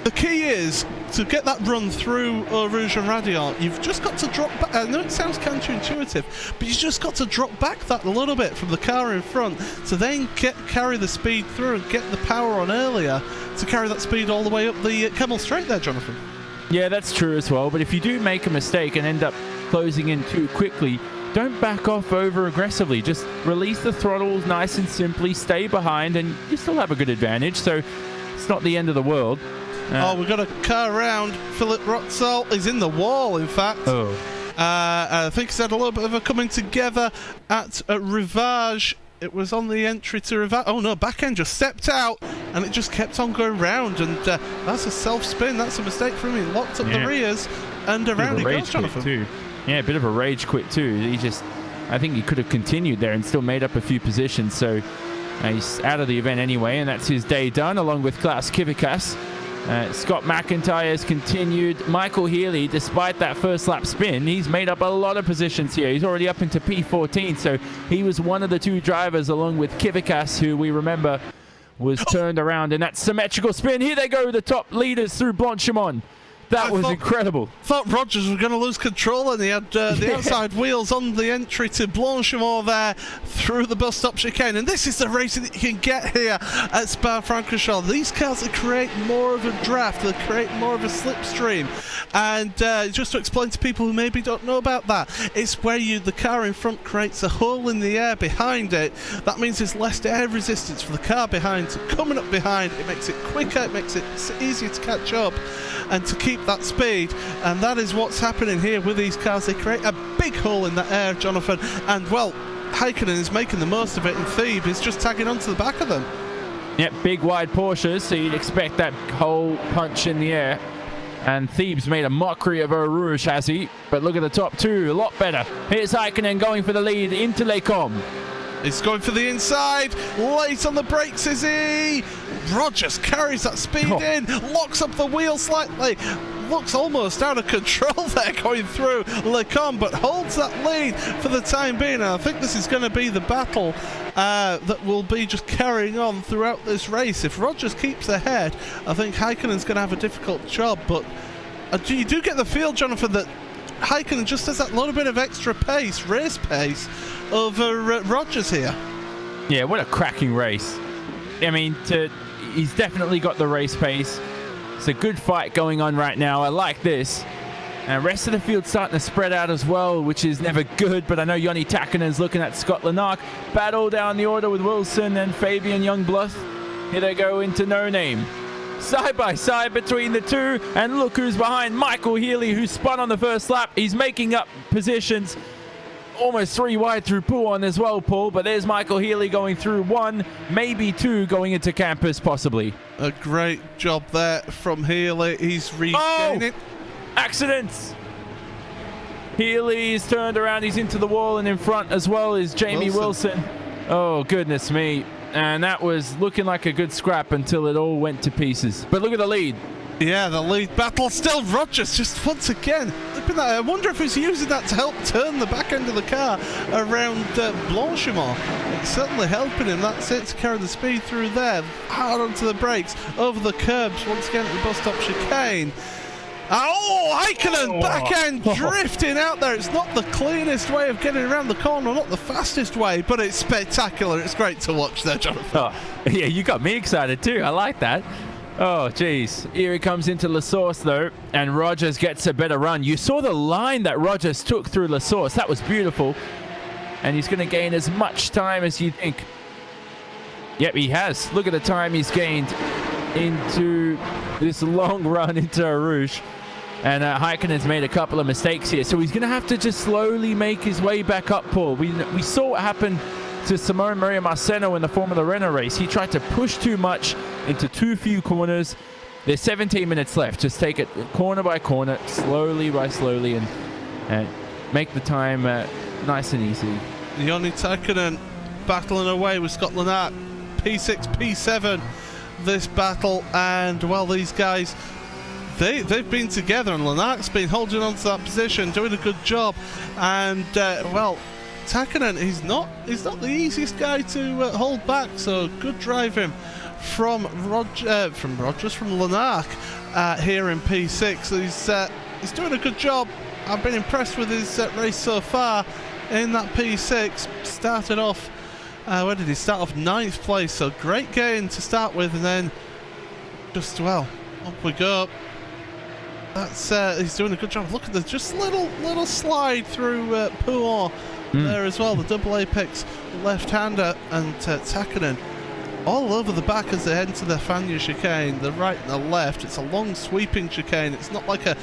The key is to get that run through Eau Rouge and Radiant. You've just got to drop back. I know it sounds counterintuitive, but you've just got to drop back that a little bit from the car in front to then carry the speed through and get the power on earlier to carry that speed all the way up the Kemmel Straight there, Jonathan. Yeah, that's true as well. But if you do make a mistake and end up closing in too quickly, don't back off over aggressively. Just release the throttles nice and simply, stay behind, and you still have a good advantage. So it's not the end of the world. We've got a car around. Philip Rotzel is in the wall, in fact. I think he's had a little bit of a coming together at Rivage. It was on the entry to Rivage. Oh no, back end just stepped out and it just kept on going round. And that's a self-spin. That's a mistake from him. He locked up the rears and around he goes, Jonathan. Too. Yeah, a bit of a rage quit too. I think he could have continued there and still made up a few positions. So he's out of the event anyway, and that's his day done, along with Klaus Kivikas. Scott McIntyre has continued. Michael Healy, despite that first lap spin, he's made up a lot of positions here. He's already up into P14, so he was one of the two drivers, along with Kivikas, who we remember was turned around in that symmetrical spin. Here they go, the top leaders through Blanchimont. That was incredible. Thought Rogers was going to lose control, and he had the outside wheels on the entry to Blanchimont there through the bus stop chicane. And this is the racing that you can get here at Spa-Francorchamps. These cars that create more of a draft, they create more of a slipstream. And just to explain to people who maybe don't know about that, it's where the car in front creates a hole in the air behind it. That means there's less air resistance for the car behind. So coming up behind, it makes it quicker, it makes it easier to catch up and to keep that speed, and that is what's happening here with these cars. They create a big hole in that air, Jonathan, and well, Häkkinen is making the most of it, and Thebe is just tagging onto the back of them. Yep, big wide Porsches, so you'd expect that hole punch in the air. And Thebe's made a mockery of Eau Rouge, has he? But look at the top two, a lot better. Here's Häkkinen going for the lead into Les Combes. He's going for the inside, late on the brakes is he? Rogers carries that speed in, locks up the wheel slightly, looks almost out of control there going through Les Combes, but holds that lead for the time being. And I think this is going to be the battle that will be just carrying on throughout this race. If Rogers keeps ahead, I think Häkkinen's going to have a difficult job, but you do get the feel, Jonathan, that Häkkinen just has that little bit of extra pace, race pace, over Rogers here. Yeah, what a cracking race. I mean, he's definitely got the race pace. It's a good fight going on right now. I like this. And the rest of the field's starting to spread out as well, which is never good. But I know Joni Takkinen's looking at Scott Lanac. Battle down the order with Wilson and Fabian Youngblood. Here they go into No Name. Side by side between the two. And look who's behind. Michael Healy, who spun on the first lap. He's making up positions. Almost three wide through Pouon as well, Paul. But there's Michael Healy going through one, maybe two going into campus, possibly. A great job there from Healy. He's regaining. Accidents! Healy is turned around. He's into the wall, and in front as well is Jamie Wilson. Oh, goodness me. And that was looking like a good scrap until it all went to pieces. But look at the lead. Yeah, the lead battle still. Rogers just once again. I wonder if he's using that to help turn the back end of the car around Blanchimont. It's certainly helping him. That's it, to carry the speed through there. Hard onto the brakes, over the curbs, once again at the bus stop chicane. Oh, Häkkinen back end drifting out there. It's not the cleanest way of getting around the corner, not the fastest way, but it's spectacular. It's great to watch there, Jonathan. Oh, yeah, you got me excited too. I like that. Oh, geez. Here he comes into La Source, though, and Rogers gets a better run. You saw the line that Rogers took through La Source. That was beautiful. And he's going to gain as much time as you think. Yep, he has. Look at the time he's gained into this long run into Eau Rouge. And Häkkinen's made a couple of mistakes here. So he's going to have to just slowly make his way back up, Paul. We saw what happened to Simone Maria Marceno in the Formula Renault race. He tried to push too much into too few corners. There's 17 minutes left. Just take it corner by corner, slowly by slowly, and make the time nice and easy. Joni Täkkönen battling away with Scott Lennart. P6, P7 this battle, and well, these guys, they've been together, and Lennart's been holding on to that position, doing a good job. And well, Täkkönen, he's not the easiest guy to hold back, so good driving from Lennart here in P6. He's doing a good job. I've been impressed with his race so far in that P6. Started off, where did he start off? 9th place, so great gain to start with, and then just, well, up we go. That's he's doing a good job. Look at the just little slide through Pouon there as well, the double apex left-hander, and Täkkönen all over the back as they enter the Fagnes chicane, the right and the left. It's a long sweeping chicane. It's not like a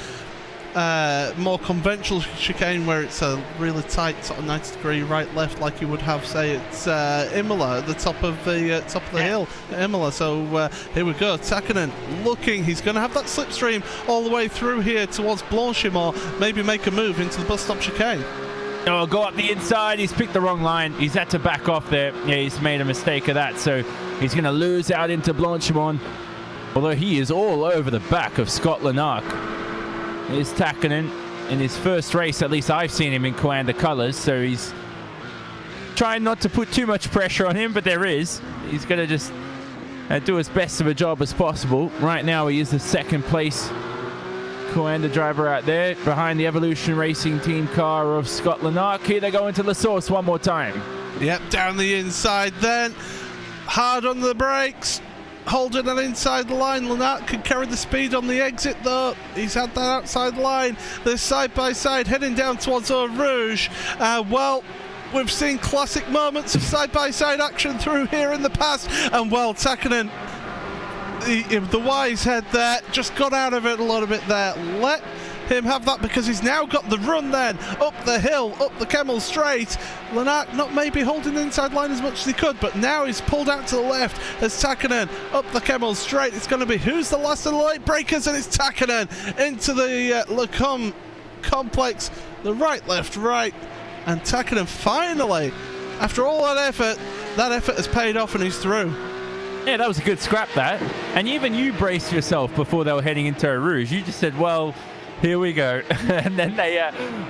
more conventional chicane where it's a really tight sort of 90-degree right-left like you would have, say, at Imola, at the top of the hill at Imola. So here we go. Täkkönen looking, he's going to have that slipstream all the way through here towards Blanchimont, maybe make a move into the bus stop chicane. Oh, go up the inside. He's picked the wrong line. He's had to back off there. Yeah, he's made a mistake of that. So he's going to lose out into Blanchimont, although he is all over the back of Scott Lennart. Here's Täkkönen in his first race. At least I've seen him in Coanda colours. So he's trying not to put too much pressure on him, but there is. He's going to just do as best of a job as possible. Right now, he is the second place Coanda driver out there behind the Evolution Racing team car of Scott Lennart. Here they go into La Source one more time. Yep, down the inside then. Hard on the brakes. Holding that inside the line. Lennart can carry the speed on the exit though. He's had that outside line. They're side by side heading down towards Eau Rouge. Well, we've seen classic moments of side by side action through here in the past. And well, Täkkönen, the wise head there, just got out of it a little bit there. Let him have that, because he's now got the run then up the hill, up the Kemmel straight. Lennart not maybe holding the inside line as much as he could, but now he's pulled out to the left as Täkkönen up the Kemmel straight. It's going to be who's the last of the late breakers, and it's Täkkönen into the Lecombe complex, the right, left, right, and Täkkönen finally, after all that effort has paid off and he's through. Yeah, that was a good scrap, that. And even you braced yourself before they were heading into Eau Rouge. You just said, well, here we go. And then they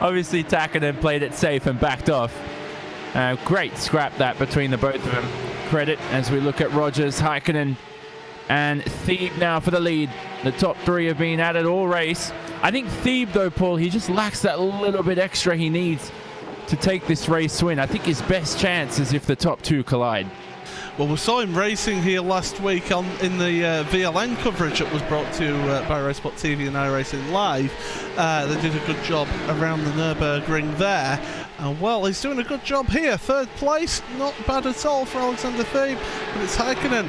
obviously Täkkönen played it safe and backed off. Great scrap that between the both of them. Credit as we look at Rogers, Häkkinen, and Thebe now for the lead. The top three have been at it all race. I think Thebe, though, Paul, he just lacks that little bit extra he needs to take this race win. I think his best chance is if the top two collide. Well, we saw him racing here last week in the VLN coverage that was brought to you by RaceSpot TV and iRacing Live. They did a good job around the Nürburgring there. And well, he's doing a good job here. Third place, not bad at all for Alexander Thebe. But it's Häkkinen.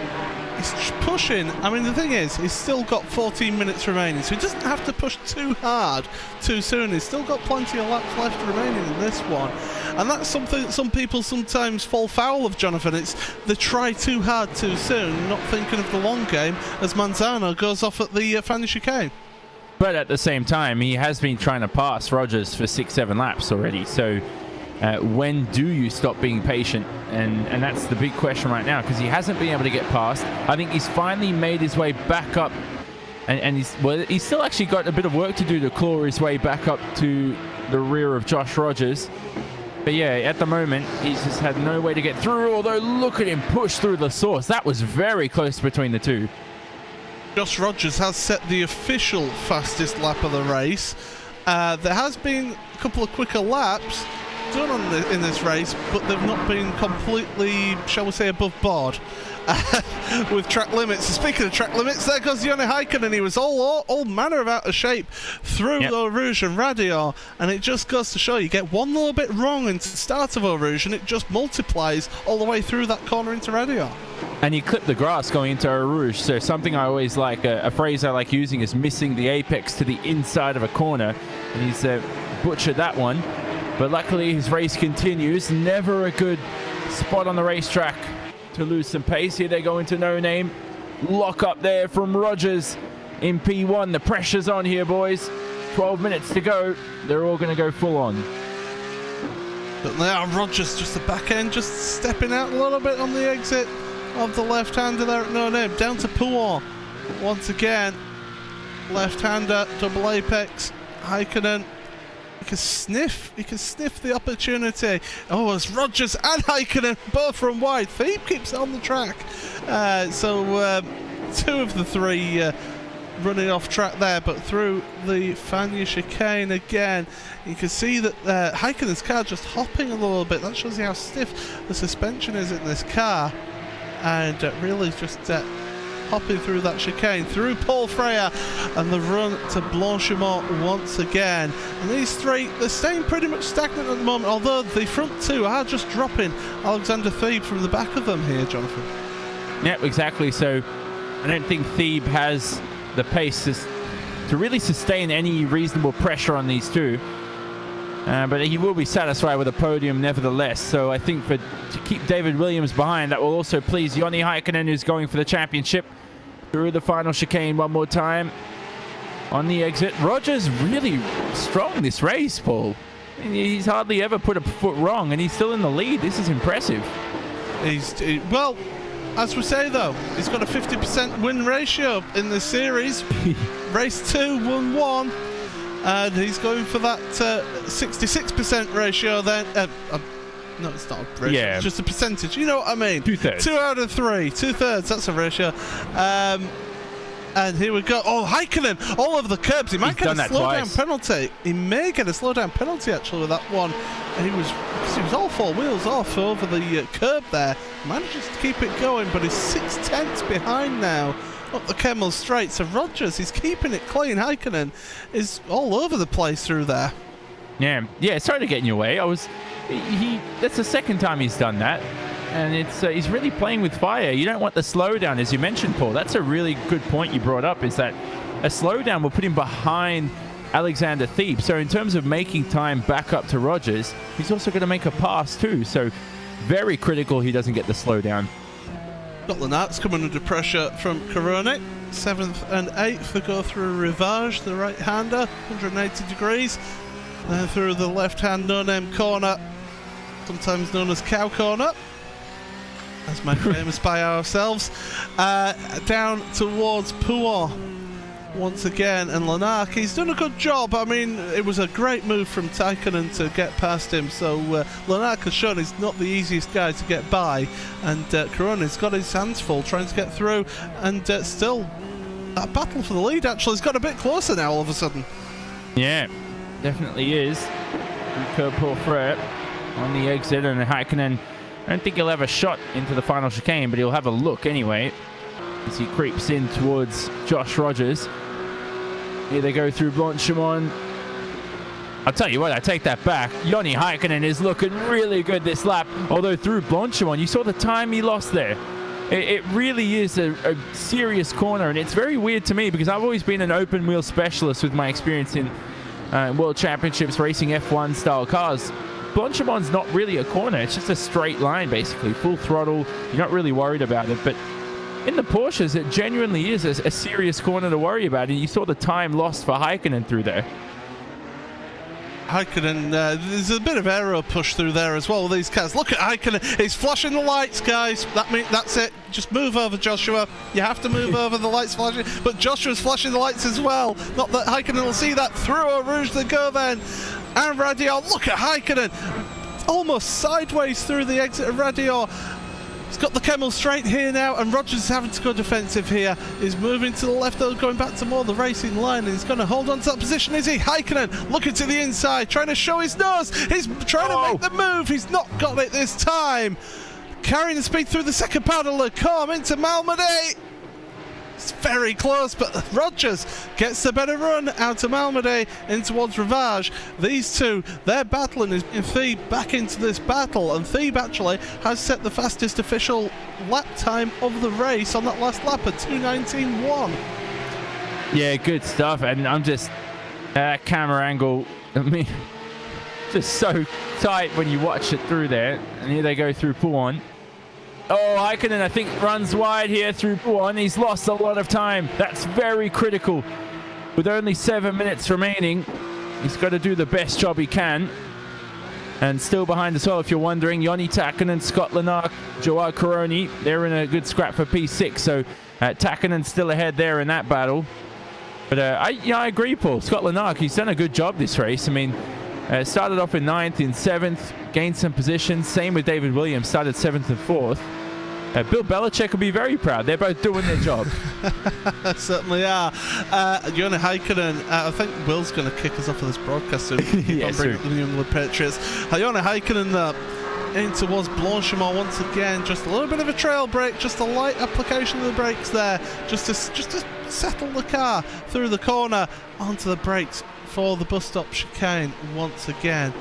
He's pushing. I mean, the thing is, he's still got 14 minutes remaining, so he doesn't have to push too hard too soon. He's still got plenty of laps left remaining in this one. And that's something some people sometimes fall foul of, Jonathan. It's they try too hard too soon, not thinking of the long game, as Manzano goes off at the Fagnes chicane. But at the same time, he has been trying to pass Rogers for 6-7 laps already. So when do you stop being patient? And that's the big question right now, because he hasn't been able to get past. I think he's finally made his way back up, and he's still actually got a bit of work to do to claw his way back up to the rear of Josh Rogers. But yeah, at the moment, he's just had no way to get through, although look at him push through the source. That was very close between the two. Josh Rogers has set the official fastest lap of the race. There has been a couple of quicker laps done in this race, but they've not been completely, shall we say, above board with track limits. And speaking of track limits, there goes Joni Häkkinen. He was all manner of out of shape through Eau Rouge and Radio, and it just goes to show you get one little bit wrong into the start of Eau Rouge and it just multiplies all the way through that corner into Radio. And he clipped the grass going into Eau Rouge, so something I always like, a phrase I like using is missing the apex to the inside of a corner, and he's butchered that one. But luckily his race continues. Never a good spot on the racetrack to lose some pace. Here they go into no name. Lock up there from Rogers in P1. The pressure's on here, boys. 12 minutes to go. They're all going to go full on. But now Rogers, just the back end, just stepping out a little bit on the exit of the left-hander there at no name. Down to Puar. Once again, left-hander, double apex. Häkkinen. He can sniff the opportunity. Oh, it's Rogers and Häkkinen both from wide. Thieb keeps it on the track. So two of the three running off track there, but through the Fania chicane again, you can see that Häkkinen's car just hopping a little bit. That shows you how stiff the suspension is in this car, and really just hopping through that chicane, through Paul Freyer, and the run to Blanchimont once again. And these three, they're staying pretty much stagnant at the moment, although the front two are just dropping Alexander Thieb from the back of them here, Jonathan. Yep, exactly. So I don't think Thieb has the pace to really sustain any reasonable pressure on these two. But he will be satisfied with a podium nevertheless. So I think to keep David Williams behind, that will also please Joni Häkkinen, who's going for the championship. Through the final chicane one more time. On the exit. Rogers really strong this race, Paul. He's hardly ever put a foot wrong, and he's still in the lead. This is impressive. Well, as we say though, he's got a 50% win ratio in this series. Race 2 won 1, and he's going for that 66% ratio then. No, it's not a ratio, it's just a percentage. You know what I mean? 2/3. 2 out of 3. 2/3, that's a ratio. And here we go. Oh, Häkkinen all over the curbs. He might get a slowdown penalty. He may get a slowdown penalty actually with that one. And he was all 4 wheels off over the curb there. Manages to keep it going, but he's 6/10 behind now up the Kemmel Straight. So Rogers, he's keeping it clean. Häkkinen is all over the place through there. Yeah. Sorry to get in your way. That's the second time he's done that. And he's really playing with fire. You don't want the slowdown, as you mentioned, Paul. That's a really good point you brought up, is that a slowdown will put him behind Alexander Thieb. So in terms of making time back up to Rogers, he's also going to make a pass too. So very critical he doesn't get the slowdown. Got Lennart's coming under pressure from Corone. 7th and 8th to go through Rivage, the right-hander, 180 degrees. Then through the left-hand no-name corner, sometimes known as Cow Corner, as made famous by ourselves, down towards Puar once again. And Lennart, he's done a good job. I mean, it was a great move from Häkkinen to get past him, so Lennart has shown he's not the easiest guy to get by, and Corone's got his hands full trying to get through, and still that battle for the lead actually has got a bit closer now all of a sudden. Yeah, definitely is. Paul Freyer on the exit, and Häkkinen, I don't think he'll have a shot into the final chicane, but he'll have a look anyway as he creeps in towards Josh Rogers. Here they go through Blanchimont. I'll tell you what, I take that back. Joni Häkkinen is looking really good this lap, although through Blanchimont, you saw the time he lost there. It really is a serious corner, and it's very weird to me because I've always been an open wheel specialist with my experience in World Championships racing F1 style cars. Blanchimont's not really a corner, it's just a straight line basically, full throttle. You're not really worried about it, but in the Porsches it genuinely is a serious corner to worry about, and you saw the time lost for Häkkinen through there. Häkkinen, there's a bit of aero push through there as well with these cars. Look at Häkkinen, he's flashing the lights, guys. That's it, just move over, Joshua. You have to move over, the lights flashing, but Joshua's flashing the lights as well. Not that Häkkinen will see that. Through Eau Rouge they go then, and Radior, look at Häkkinen, almost sideways through the exit of Radior. He's got the Kemmel Straight here now, and Rogers is having to go defensive here. He's moving to the left, though, going back to more the racing line, and he's going to hold on to that position, is he? Häkkinen looking to the inside, trying to show his nose. He's trying to make the move. He's not got it this time. Carrying the speed through the second part of Le Combe into Malmedy. It's very close, but Rogers gets the better run out of Malmedy in towards Rivage. These two, they're battling in Thieb back into this battle, and Thieb actually has set the fastest official lap time of the race on that last lap at 2:19.1. Yeah, good stuff, and I'm just camera angle. I mean, just so tight when you watch it through there. And here they go through Puon. Oh, Häkkinen, I think, runs wide here through Puon. He's lost a lot of time. That's very critical. With only 7 minutes remaining, he's got to do the best job he can. And still behind as well, if you're wondering, Joni Häkkinen, Scott Lanark, Joao Coroni, they're in a good scrap for P6. So Häkkinen still ahead there in that battle. But I agree, Paul. Scott Lanark, he's done a good job this race. I mean, started off in 9th, in 7th, gained some positions. Same with David Williams, started 7th and 4th. Bill Belichick will be very proud. They're both doing their job. Certainly are. Joni Häkkinen, I think Will's going to kick us off of this broadcast soon. Yes, bring up the New England Patriots. Joni Häkkinen in towards Blanchimont once again. Just a little bit of a trail brake, just a light application of the brakes there, just to settle the car through the corner onto the brakes for the bus stop chicane once again.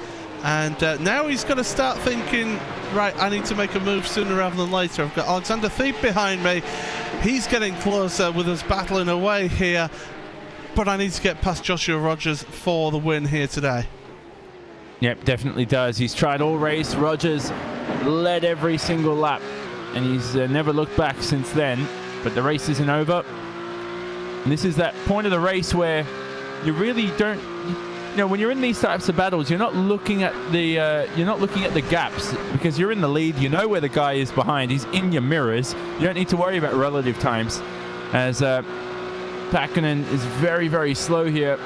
And now he's going to start thinking, right, I need to make a move sooner rather than later. I've got Alexander Thieb behind me. He's getting closer with us battling away here. But I need to get past Joshua Rogers for the win here today. Yep, definitely does. He's tried all race. Rogers led every single lap. And he's never looked back since then. But the race isn't over. And this is that point of the race where you really don't... You know, when you're in these types of battles, you're not looking at the gaps, because you're in the lead. You know where the guy is behind. He's in your mirrors. You don't need to worry about relative times, as Häkkinen is very, very slow here.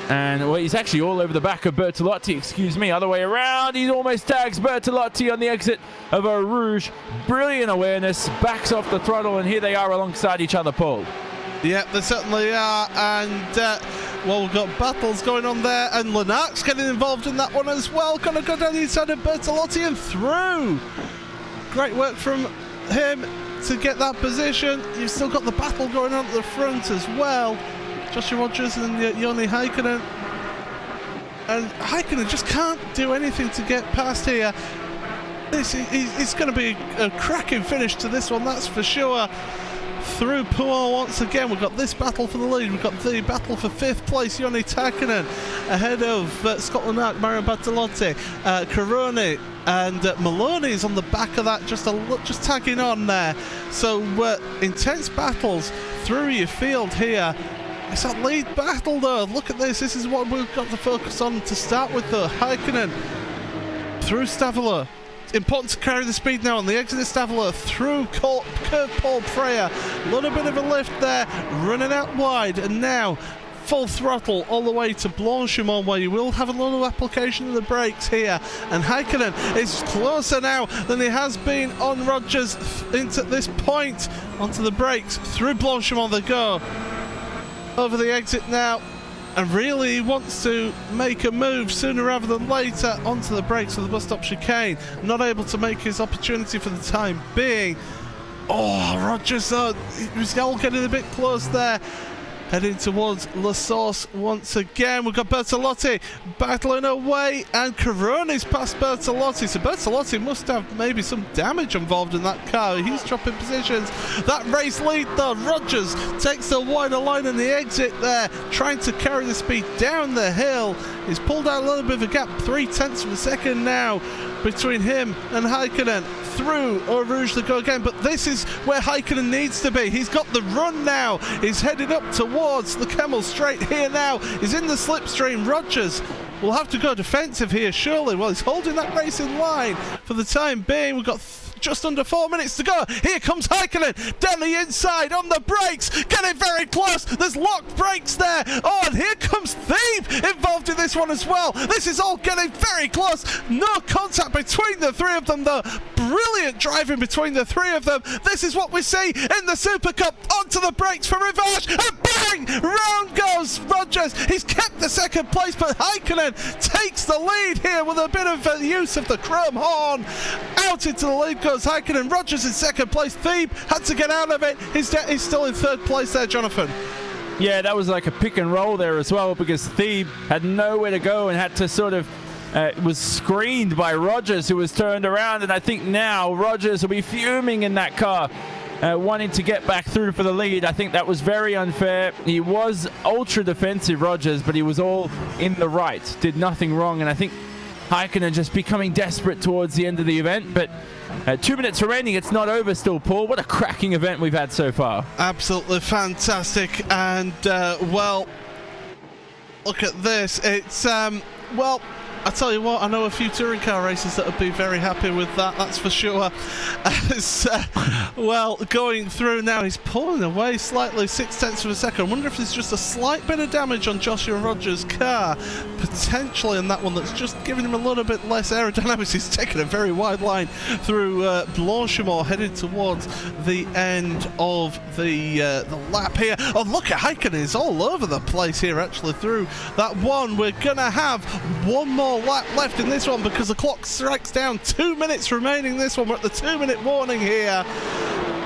And well, he's actually all over the back of Bertolotti. Excuse me, other way around. He almost tags Bertolotti on the exit of Eau Rouge. Brilliant awareness. Backs off the throttle, and here they are alongside each other, Paul. Yep, they certainly are. And well, we've got battles going on there, and Lanark's getting involved in that one as well. Gonna go down the inside of Bertolotti and through. Great work from him to get that position. You've still got the battle going on at the front as well. Joshua Rogers and Joni Häkkinen. And Häkkinen just can't do anything to get past here. It's going to be a cracking finish to this one, that's for sure. Through Puon once again, we've got this battle for the lead. We've got the battle for 5th place, Joni Häkkinen, ahead of Scott Lanark, Mario Bertolotti, Coroni, and Maloney is on the back of that, just tagging on there. So intense battles through your field here. It's that lead battle though. Look at this. This is what we've got to focus on to start with though. Häkkinen through Stavolo. Important to carry the speed now on the exit of Stavolo through Curve Paul Freya. A little bit of a lift there, running out wide, and now full throttle all the way to Blanchimont, where you will have a little application of the brakes here. And Häkkinen is closer now than he has been on Rogers into this point. Onto the brakes, through Blanchimont they go. Over the exit now, and really he wants to make a move sooner rather than later onto the brakes of the bus stop chicane. Not able to make his opportunity for the time being. Oh, Rogers, he was all getting a bit close there. Heading towards La Source once again. We've got Bertolotti battling away, and Coroni's past Bertolotti. So Bertolotti must have maybe some damage involved in that car. He's dropping positions. That race lead though, Rogers takes the wider line in the exit there, trying to carry the speed down the hill. He's pulled out a little bit of a gap, 0.3 of a second now between him and Häkkinen. Through Eau Rouge to go again, but this is where Häkkinen needs to be. He's got the run now. He's headed up towards the Kemmel Straight here now. He's in the slipstream. Rogers will have to go defensive here, surely. Well, he's holding that race in line for the time being. We've got just under 4 minutes to go. Here comes Häkkinen down the inside on the brakes, getting very close. There's locked brakes there. Oh, and here comes Thieb involved in this one as well. This is all getting very close. No contact between the three of them though. Brilliant driving between the three of them. This is what we see in the Super Cup. Onto the brakes for Rivage, and bang! Round goes Rogers. He's kept the second place, but Häkkinen takes the lead here with a bit of use of the chrome horn. Out into the lead goes Häkkinen. Rogers in second place. Thieb had to get out of it. He's still in third place there, Jonathan. Yeah, that was like a pick and roll there as well, because Thieb had nowhere to go and had to sort of was screened by Rogers, who was turned around, and I think now Rogers will be fuming in that car. wanting to get back through for the lead. I think that was very unfair. He was ultra defensive, Rogers, but he was all in the right. Did nothing wrong, and I think Häkkinen just becoming desperate towards the end of the event, but 2 minutes remaining. It's not over still, Paul. What a cracking event we've had so far. Absolutely fantastic, and well, look at this. It's well, I tell you what, I know a few touring car racers that would be very happy with that, that's for sure. As, well, going through now, he's pulling away slightly, 0.6 of a second. I wonder if there's just a slight bit of damage on Joshua Rogers' car, potentially in that one, that's just giving him a little bit less aerodynamics. He's taking a very wide line through Blanchimont, headed towards the end of the lap here. Oh, look at Häkkinen, he's all over the place here, actually, through that one. We're going to have one more lap left in this one because the clock strikes down. 2 minutes remaining in this one. We're at the 2-minute warning here.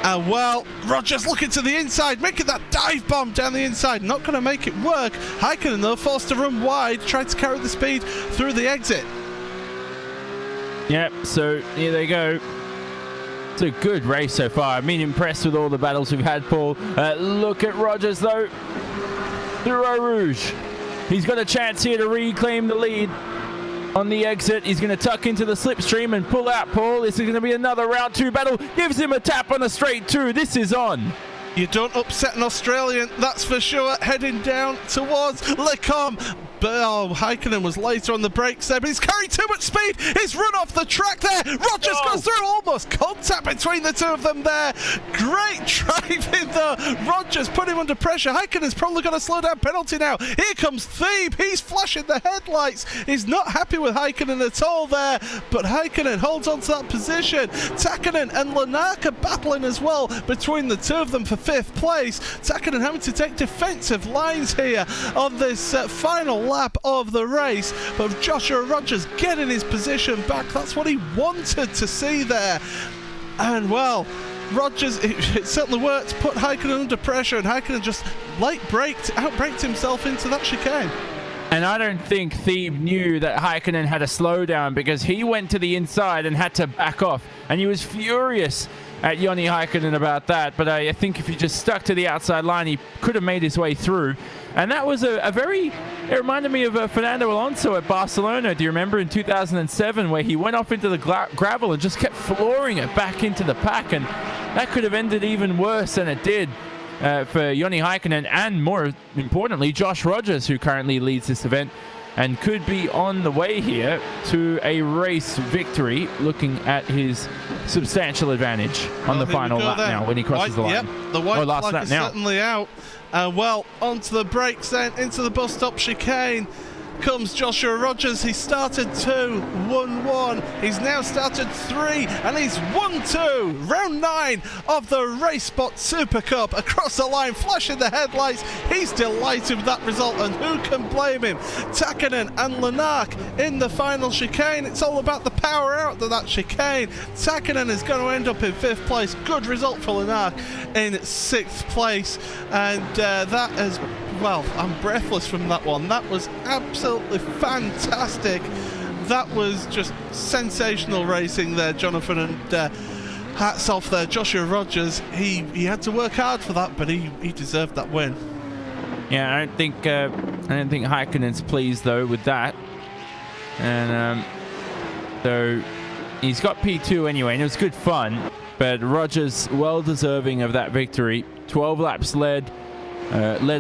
And well, Rogers looking to the inside, making that dive bomb down the inside. Not going to make it work. Häkkinen, though, forced to run wide, tried to carry the speed through the exit. Yep, so here they go. It's a good race so far. I've been impressed with all the battles we've had, Paul. Look at Rogers, though. Through Eau Rouge. He's got a chance here to reclaim the lead. On the exit, he's going to tuck into the slipstream and pull out, Paul. This is going to be another round 2 battle. Gives him a tap on the straight 2. This is on. You don't upset an Australian, that's for sure. Heading down towards Lecombe. Oh, Häkkinen was later on the brakes there, but he's carrying too much speed. He's run off the track there. Rogers goes through, almost contact between the two of them there. Great driving though. Rogers put him under pressure. Häkkinen's probably going to slow down, penalty now. Here comes Thebe. He's flashing the headlights. He's not happy with Häkkinen at all there, but Häkkinen holds on to that position. Täkkinen and Lennart are battling as well between the two of them for 5th place. Täkkinen having to take defensive lines here on this final lap of the race, but Joshua Rogers getting his position back. That's what he wanted to see there. And well, Rogers, it certainly worked, put Häkkinen under pressure, and Häkkinen just outbraked himself into that chicane. And I don't think Thebe knew that Häkkinen had a slowdown, because he went to the inside and had to back off, and he was furious at Joni Häkkinen about that. But I think if he just stuck to the outside line, he could have made his way through. And that was it reminded me of Fernando Alonso at Barcelona. Do you remember in 2007 where he went off into the gravel and just kept flooring it back into the pack? And that could have ended even worse than it did for Joni Häkkinen, and more importantly, Josh Rogers, who currently leads this event and could be on the way here to a race victory, looking at his substantial advantage on the final lap now when he crosses the line. Yep, the white flag is certainly out. Well, onto the brakes then, into the bus stop chicane comes Joshua Rogers. He started 2, 1-1. He's now started 3, and he's 1-2. Round 9 of the RaceSpot Supercup. Across the line, flashing the headlights. He's delighted with that result, and who can blame him? Täkkinen and Lennart in the final chicane. It's all about the power out of that chicane. Täkkinen is going to end up in 5th place. Good result for Lennart in 6th place, and that is... Well, I'm breathless from that one. That was absolutely fantastic. That was just sensational racing there, Jonathan, and hats off there. Joshua Rogers, he had to work hard for that, but he deserved that win. Yeah, I don't think Häkkinen's pleased though with that, and so he's got P2 anyway, and it was good fun. But Rogers well deserving of that victory. 12 laps led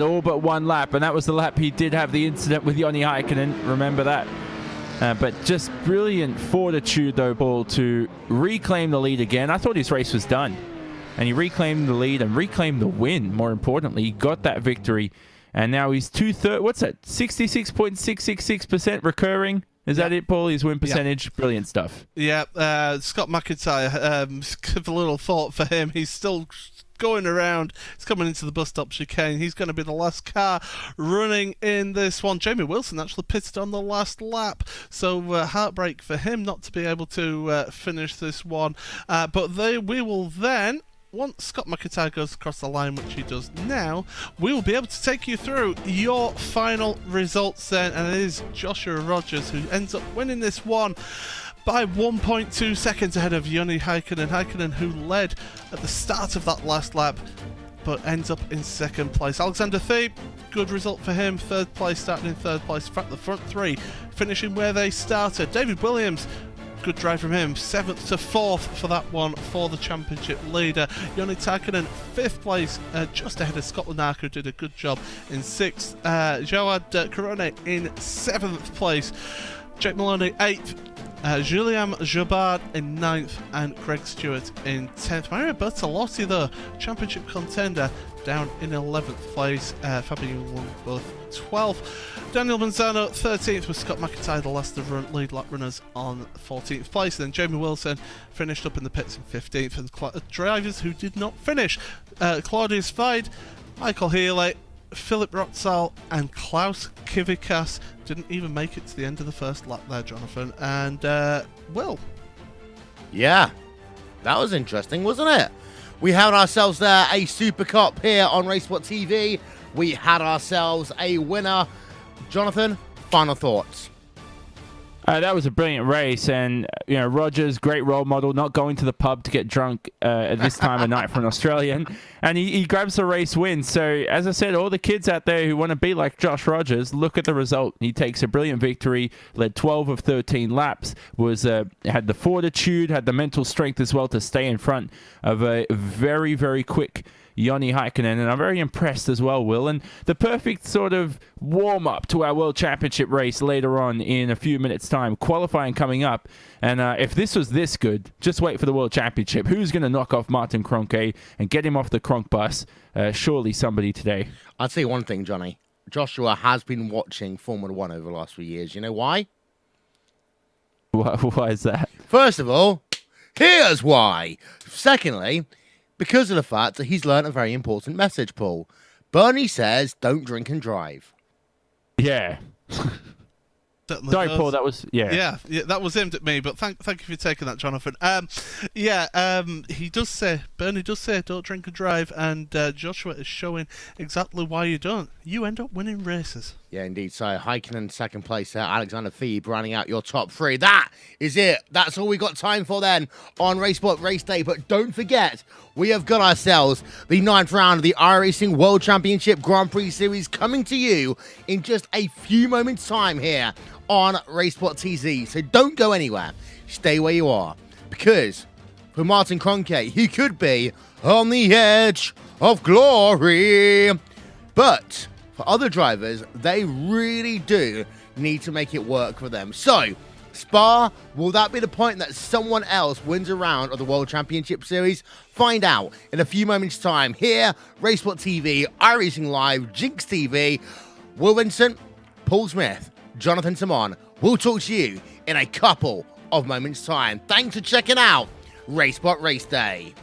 all but 1 lap, and that was the lap he did have the incident with Joni Häkkinen. Remember that. But just brilliant fortitude, though, Paul, to reclaim the lead again. I thought his race was done, and he reclaimed the lead and reclaimed the win. More importantly, he got that victory, and now he's 2/3. What's that? 66.666% recurring. Is that it, Paul? His win percentage? Yep. Brilliant stuff. Yeah, Scott McIntyre, give a little thought for him. He's still going around. He's coming into the bus stop chicane. He's going to be the last car running in this one. Jamie Wilson actually pitted on the last lap, so heartbreak for him not to be able to finish this one. But we will then, once Scott McIntyre goes across the line, which he does now, we will be able to take you through your final results then, and it is Joshua Rogers who ends up winning this one by 1.2 seconds ahead of Joni Häkkinen. Häkkinen, who led at the start of that last lap, but ends up in second place. Alexander Thieb, good result for him. Third place, starting in third place. In fact, the front three finishing where they started. David Williams, good drive from him. 7th to 4th for that one for the championship leader. Joni Häkkinen, 5th place, just ahead of Scott Lanark, who did a good job in 6th. Joad Corone in 7th place. Jake Maloney, 8th. Julien Jobard in 9th and Craig Stewart in 10th. Mario Bertolotti, though, championship contender, down in 11th place. Fabio won both 12th. Daniel Manzano 13th, with Scott McIntyre, the last of lead lap runners, on 14th place. Then Jamie Wilson finished up in the pits in 15th. And drivers who did not finish: Claudius Vide, Michael Healy, Philip Rotzal and Klaus Kivikas didn't even make it to the end of the first lap there, Jonathan. And, Will. Yeah, that was interesting, wasn't it? We had ourselves there a Super Cup here on RaceSpot TV. We had ourselves a winner. Jonathan, final thoughts. That was a brilliant race, and Rogers, great role model, not going to the pub to get drunk at this time of night for an Australian, and he grabs the race win. So, as I said, all the kids out there who want to be like Josh Rogers, look at the result. He takes a brilliant victory, led 12 of 13 laps, had the fortitude, had the mental strength as well to stay in front of a very, very quick Joni Häkkinen, and I'm very impressed as well, Will. And the perfect sort of warm-up to our World Championship race later on in a few minutes' time. Qualifying coming up, and if this was this good, just wait for the World Championship. Who's going to knock off Martin Kroenke and get him off the Kronk bus? Surely somebody today. I'll tell you one thing, Johnny. Joshua has been watching Formula 1 over the last few years. You know why? Why is that? First of all, here's why. Secondly, because of the fact that he's learned a very important message, Paul. Bernie says, don't drink and drive. Yeah. Sorry, Paul, that was... Yeah, that was aimed at me, but thank you for taking that, Jonathan. He does say, Bernie does say, don't drink and drive, and Joshua is showing exactly why you don't. You end up winning races. Yeah, indeed. So, Häkkinen second place there. Alexander Thieb rounding out your top three. That is it. That's all we got time for then on RaceSpot RaceDay. But don't forget, we have got ourselves the 9th round of the iRacing World Championship Grand Prix Series coming to you in just a few moments' time here on RaceSpot TV. So don't go anywhere. Stay where you are. Because for Martin Kroenke, he could be on the edge of glory. But for other drivers, they really do need to make it work for them. So, Spa, will that be the point that someone else wins a round of the World Championship Series? Find out in a few moments' time here, RaceSpot TV, iRacing Live, Jinx TV. Will Vincent, Paul Smith, Jonathan Simon. We'll talk to you in a couple of moments' time. Thanks for checking out RaceSpot RaceDay.